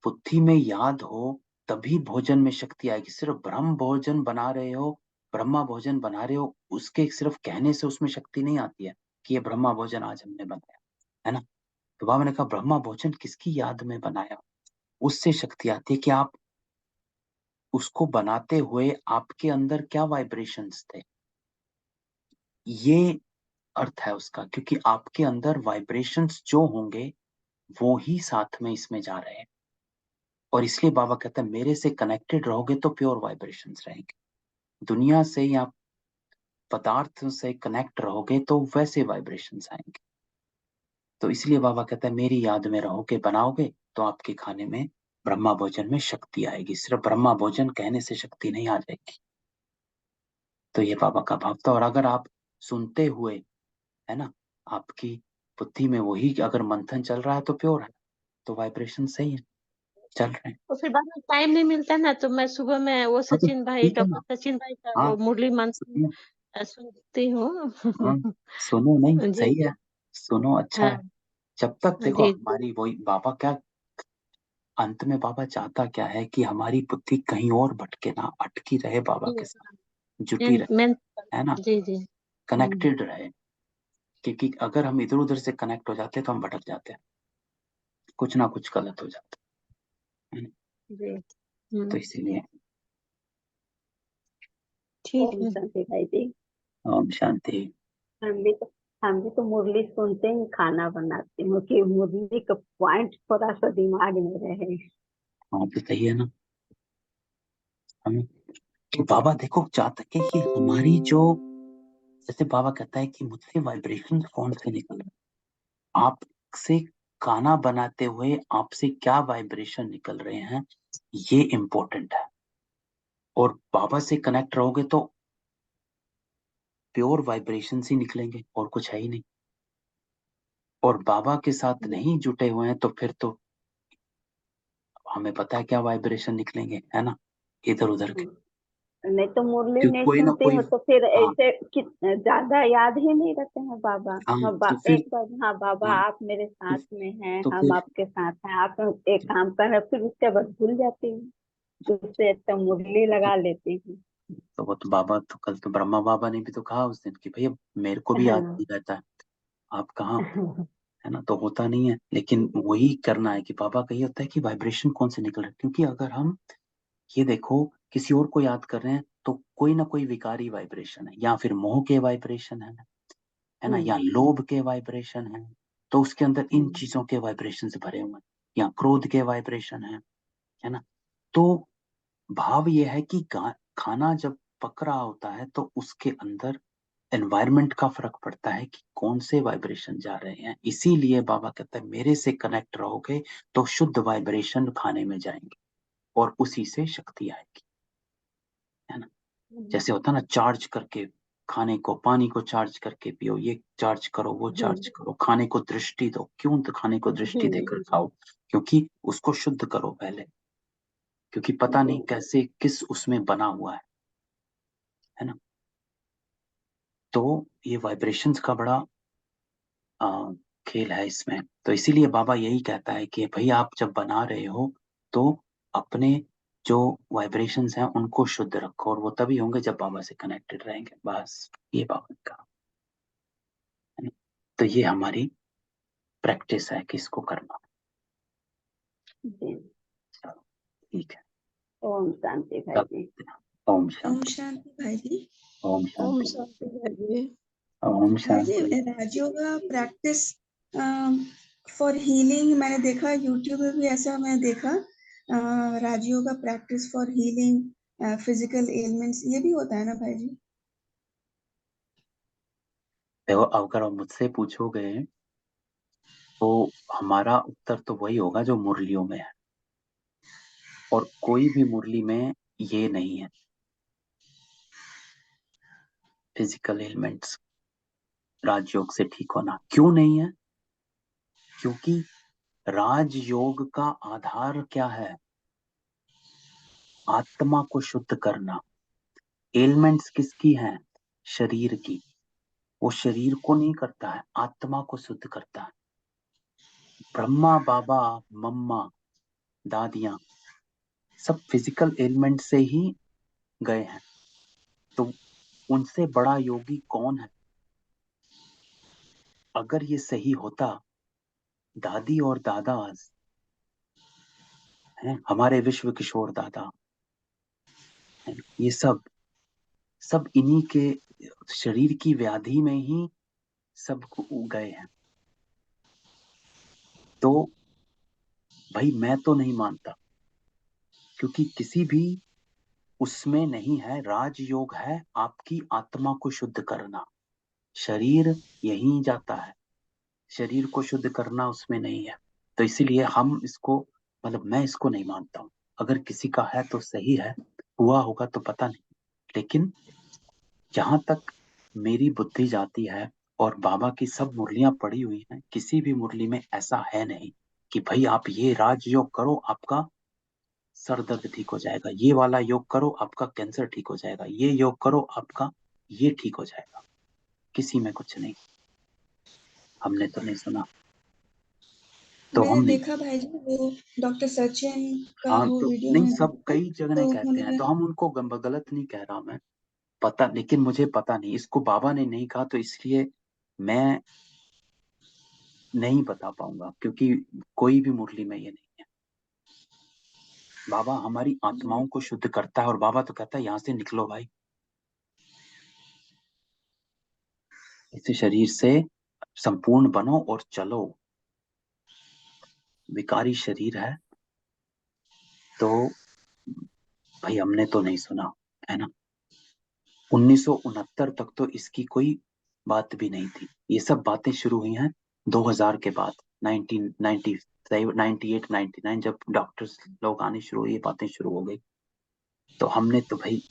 बुद्धि में याद हो तभी भोजन में शक्ति आएगी। सिर्फ ब्रह्म भोजन बना रहे हो, ब्रह्मा भोजन बना रहे हो, उसके सिर्फ कहने से उसमें शक्ति नहीं आती है कि ये ब्रह्मा भोजन आज हमने बनाया, है ना। तो बाबा ने कहा ब्रह्मा भोजन किसकी याद में बनाया, उससे शक्ति आती है कि आप उसको बनाते हुए आपके अंदर क्या वाइब्रेशंस थे, ये अर्थ है उसका। क्योंकि आपके अंदर वाइब्रेशंस जो होंगे वो ही साथ में इसमें जा रहे हैं, और इसलिए बाबा कहते हैं मेरे से कनेक्टेड रहोगे तो प्योर वाइब्रेशंस रहेंगे। दुनिया से या पदार्थ से कनेक्ट रहोगे तो वैसे वाइब्रेशंस आएंगे। तो इसलिए बाबा कहता है मेरी याद में रहोगे, बनाओगे तो आपके खाने में ब्रह्मा भोजन में शक्ति आएगी। सिर्फ ब्रह्मा भोजन कहने से शक्ति नहीं आ जाएगी। तो ये बाबा का भाव था। और अगर आप सुनते हुए, है ना, आपकी बुद्धि में वही अगर मंथन चल रहा है तो प्योर है, तो वाइब्रेशन सही है, चल रहे हैं। हूँ। फिर बाद में टाइम नहीं मिलता ना, तो मैं सुबह में वो हाँ तो सचिन भाई, ठीक है ना। डॉक्टर सचिन भाई का हाँ वो मुरली मंथन सुनो, सुनती हूँ। हाँ सुनो, नहीं जी सही जी। है, सुनो अच्छा हाँ है। जब तक देखो जी जी हमारी वही बाबा क्या, अंत में बाबा चाहता क्या है कि हमारी बुद्धि कहीं और भटके ना, अटकी रहे बाबा जी। के साथ, जुटी मेन रहे, मेन। है ना, जी जी। कनेक्टेड रहे। क्योंकि अगर हम इधर उधर से कनेक्ट हो जाते हैं तो हम भटक जाते हैं, कुछ ना कुछ गलत हो जाता है ना? जी। तो इसीलिए ठीक ओम है। शांति भाई जी। ओम शांति। हम भी तो मुरली सुनते ही खाना बनाते हैं कि मुरली का पॉइंट थोड़ा सा दिमाग में रहे। हाँ तो सही है ना। हम तो बाबा देखो चाहते हैं कि हमारी जो, जैसे बाबा कहता है कि मुझसे वाइब्रेशन कौन से निकल रहे हैं, आपसे खाना बनाते हुए आपसे क्या वाइब्रेशन निकल रहे हैं, ये इम्पोर्टेंट है। और बाबा से कनेक्ट रहोगे तो प्योर वाइब्रेशन ही निकलेंगे, और कुछ है ही नहीं। और बाबा के साथ नहीं जुटे हुए हैं तो फिर तो हमें पता है क्या वाइब्रेशन निकलेंगे, है ना, इधर उधर के। नहीं तो मुरली क्योंकि नहीं कोई ना सुनते कोई, हो तो फिर हाँ ऐसे ज्यादा याद ही नहीं रहते हैं बाबा। हाँ हाँ तो फिर, एक बार, हाँ बाबा हाँ आप मेरे तो, साथ में हैं, तो हम फिर आपके साथ हैं, आप एक काम कर रहे हैं, फिर उसके बाद भूल जाती हूँ। उससे अच्छा मुरली तो, लगा लेती हूँ। तो वो तो बाबा, तो कल तो ब्रह्मा बाबा ने भी तो कहा उस दिन कि भैया मेरे को भी याद नहीं रहता है, आप कहाँ, है ना, तो होता नहीं है। लेकिन वही करना है कि बाबा का ये होता है कि वाइब्रेशन कौन से निकल रहे हैं। क्योंकि अगर हम ये देखो किसी और को याद कर रहे हैं तो कोई ना कोई विकारी वाइब्रेशन है, या फिर मोह के वाइब्रेशन है ना, या लोभ के वाइब्रेशन है, तो उसके अंदर इन चीजों के वाइब्रेशन से भरे हुए हैं, या क्रोध के वाइब्रेशन है ना। तो भाव ये है कि खाना जब पक रहा होता है तो उसके अंदर एनवायरनमेंट का फर्क पड़ता है कि कौन से वाइब्रेशन जा रहे हैं। इसीलिए बाबा कहता है मेरे से कनेक्ट रहोगे तो शुद्ध वाइब्रेशन खाने में जाएंगे और उसी से शक्ति आएगी, है ना। जैसे होता है ना, चार्ज करके खाने को, पानी को चार्ज करके पियो, ये चार्ज करो, वो चार्ज करो, खाने को दृष्टि दो। क्यों तो खाने को दृष्टि देकर खाओ? क्योंकि उसको शुद्ध करो पहले, क्योंकि पता नहीं कैसे किस उसमें बना हुआ है ना। तो ये वाइब्रेशंस का बड़ा आ, खेल है इसमें। तो इसीलिए बाबा यही कहता है कि भाई आप जब बना रहे हो तो अपने जो वाइब्रेशंस हैं उनको शुद्ध रखो, और वो तभी होंगे जब बाबा से कनेक्टेड रहेंगे। बस ये बाबा का है ना? तो ये हमारी प्रैक्टिस है कि इसको करना। जी। चलो, ठीक है। ओम शांति भाई तब जी। ओम ओम शांति। शांति भाई जी। ओम ओम शांति। शांति भाई। ओम भाई जी, शांति। राजयोगा प्रैक्टिस फॉर हीलिंग मैंने देखा, यूट्यूब में भी ऐसा मैं देखा, Rajyoga practice for healing physical elements, ये भी होता है ना भाई जी? देखो अगर आप मुझसे पूछोगे तो हमारा उत्तर तो वही होगा जो मुरलियों में है, और कोई भी मुरली में ये नहीं है फिजिकल एलिमेंट्स राजयोग से ठीक होना। क्यों नहीं है? क्योंकि राजयोग का आधार क्या है? आत्मा को शुद्ध करना। एलिमेंट्स किसकी हैं? शरीर की। वो शरीर को नहीं करता है, आत्मा को शुद्ध करता है। ब्रह्मा बाबा, मम्मा, दादियां, सब फिजिकल एलिमेंट से ही गए हैं। तो उनसे बड़ा योगी कौन है? अगर ये सही होता, दादी और दादा हैं, हमारे विश्व किशोर दादा हैं, ये सब सब इन्हीं के शरीर की व्याधि में ही सब गए हैं। तो भाई मैं तो नहीं मानता, क्योंकि किसी भी उसमें नहीं है। राजयोग है आपकी आत्मा को शुद्ध करना, शरीर यहीं जाता है, शरीर को शुद्ध करना उसमें नहीं है। तो इसीलिए हम इसको, मतलब मैं इसको नहीं मानता हूँ। अगर किसी का है तो सही है, हुआ होगा तो पता नहीं। लेकिन जहां तक मेरी बुद्धि जाती है, और बाबा की सब मुरलियां पड़ी हुई हैं, किसी भी मुरली में ऐसा है नहीं कि भाई आप ये राजयोग करो आपका सर दर्द ठीक हो जाएगा, ये वाला योग करो आपका कैंसर ठीक हो जाएगा, ये योग करो आपका ये ठीक हो जाएगा। किसी में कुछ नहीं, हमने तो नहीं सुना, तो मैंने हम नहीं। देखा भाई जी, वो डॉक्टर सचिन का हाँ वो तो वीडियो नहीं, मैंने सब देखा, कई जगह तो कहते हैं, उन्होंने, तो हम उनको गलत नहीं कह रहा मैं, पता, लेकिन मुझे पता नहीं, इसको बाबा ने नहीं कहा तो इसलिए मैं नहीं बता पाऊंगा, क्योंकि कोई भी मुरली में ये नहीं है। बाबा हमारी आत्माओं को शुद्ध करता है, और बाबा तो कहता है यहाँ से निकलो भाई, इस शरीर से संपूर्ण बनो और चलो। विकारी शरीर है, तो भाई हमने तो नहीं सुना, है ना। 1969 तक तो इसकी कोई बात भी नहीं थी। ये सब बातें शुरू हुई हैं 2000 के बाद, 1990, 98, 99, जब डॉक्टर्स लोग आने शुरू हुए, ये बातें शुरू हो गई। तो हमने तो भाई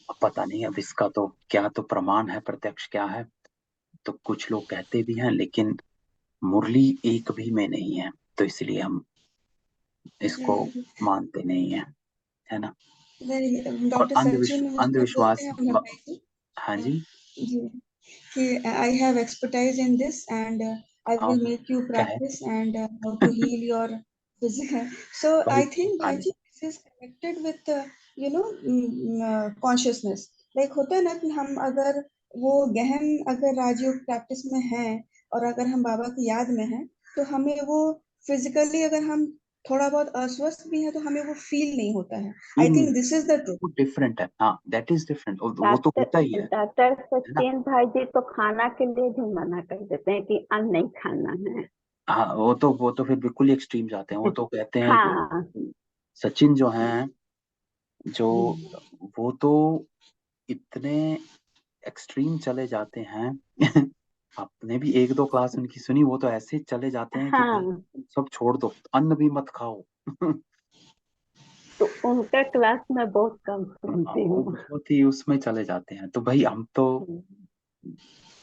अब पता नहीं अब इसका तो क्या तो प्रमाण है, प्रत्यक्ष क्या है। तो कुछ लोग कहते भी हैं, लेकिन मुरली एक भी में नहीं है, तो इसलिए हम इसको मानते नहीं है, है ना। नहीं, और डॉक्टर सचिन मतलब बोलते अंधविश्वास हैं अमर भाई जी, हाँ जी। जी, कि I have expertise in this and I हाँ विल मेक यू क्या है practice and how to heal your physical. So भाई। आई थिंक हाँ भाई जी। जी this is connected with you know consciousness. Like होता है ना कि हम अगर वो गहन अगर राजयोग प्रैक्टिस में हैं और अगर हम बाबा की याद में हैं, तो हमें वो फिजिकली अगर हम थोड़ा बहुत अस्वस्थ भी है तो हमें वो फील नहीं होता है। I think this is the truth. वो डिफरेंट है, हाँ दैट इज डिफरेंट, वो तो डॉक्टर होता ही है डॉक्टर ना। सचिन भाई जी तो खाना के लिए भी मना कर देते हैं कि अन्न नहीं खाना है। हाँ वो तो फिर बिल्कुल ही एक्सट्रीम जाते हैं। वो तो कहते हैं कि हाँ। सचिन जो हैं, जो वो तो इतने एक्सट्रीम चले जाते हैं आपने भी एक दो क्लास उनकी सुनी, वो तो ऐसे चले जाते हैं कि भाई हाँ, सब छोड़ दो, अन्न भी मत खाओ तो उनका क्लास मैं बहुत कम सुनती वो हूँ। बहुत ही उसमें चले जाते हैं। तो भाई हम तो,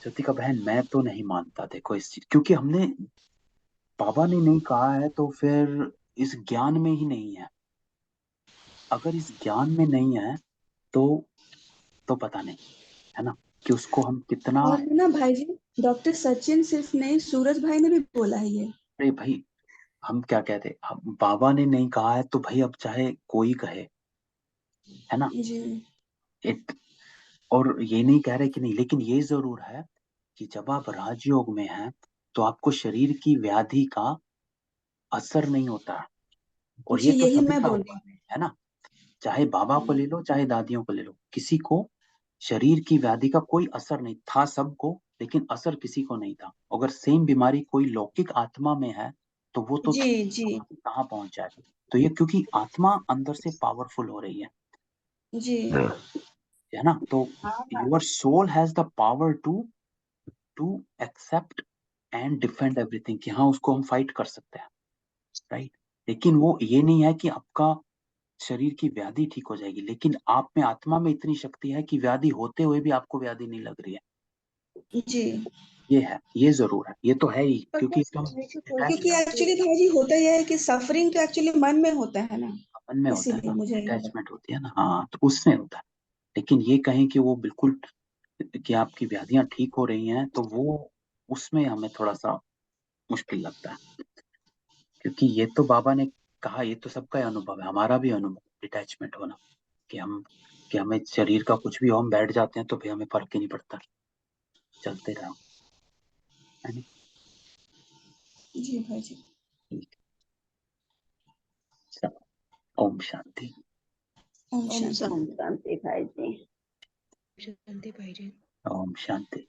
ज्योतिका बहन मैं तो नहीं मानता देखो इस चीज, क्योंकि हमने, बाबा ने नहीं कहा है तो फिर इस ज्ञान में ही नहीं है। अगर इस ज्ञान में नहीं है तो पता नहीं, है ना, कि उसको हम कितना। और है ना भाई जी, डॉक्टर सचिन सिर्फ नहीं, सूरज भाई ने भी बोला है ये। अरे भाई हम क्या कहते, हम बाबा ने नहीं कहा है तो भाई अब चाहे कोई कहे, है ना। जी इट, और ये नहीं कह रहे कि नहीं, लेकिन ये जरूर है कि जब आप राजयोग में हैं तो आपको शरीर की व्याधि का असर नहीं होता है। और जी, ये तो यही सभी मैं का बोल हुआ रही हूँ। है ना। चाहे बाबा को ले लो, चाहे दादियों को ले लो, किसी को शरीर की व्याधि का कोई असर नहीं था, सबको, लेकिन असर किसी को नहीं था। अगर सेम बीमारी कोई लौकिक आत्मा में है तो वो तो जी जी कहाँ से कहाँ पहुंच जाएगी। तो ये क्योंकि आत्मा अंदर से पावरफुल हो रही जी है ना। तो your soul has the power to accept and defend everything, कि हाँ उसको हम फाइट कर सकते हैं, राइट। लेकिन वो ये नहीं है कि आपका शरीर की व्याधि ठीक हो जाएगी, लेकिन आप में, आत्मा में इतनी शक्ति है कि व्याधि होते हुए भी आपको व्याधि नहीं लग रही है। जी। ये है, ये जरूर है, ये तो है ही, क्योंकि तो हम क्योंकि attached एक्चुअली भाई जी होता यह है कि सफरिंग तो एक्चुअली मन में होता है ना, मन में होता है इसीलिए ना, मुझे लगा। अटैचमेंट होती है ना, हाँ तो उसमें होता है। लेकिन ये कहें कि वो बिल्कुल, कि आपकी व्याधियां ठीक हो रही हैं, तो वो उसमें हमें थोड़ा सा मुश्किल लगता है। क्योंकि ये तो बाबा ने कहा, ये तो सबका ही अनुभव है, हमारा भी अनुभव, डिटैचमेंट होना, कि हम, कि हमें शरीर का कुछ भी हो, हम बैठ जाते हैं तो फिर हमें फर्क ही नहीं पड़ता, चलते रहो, है नहीं। जी भाई जी। ठीक है, चलो, ओम शांति। ओम ओम शांति। ओम शांति भाई जी। शांति भाई जी। ओम शांति।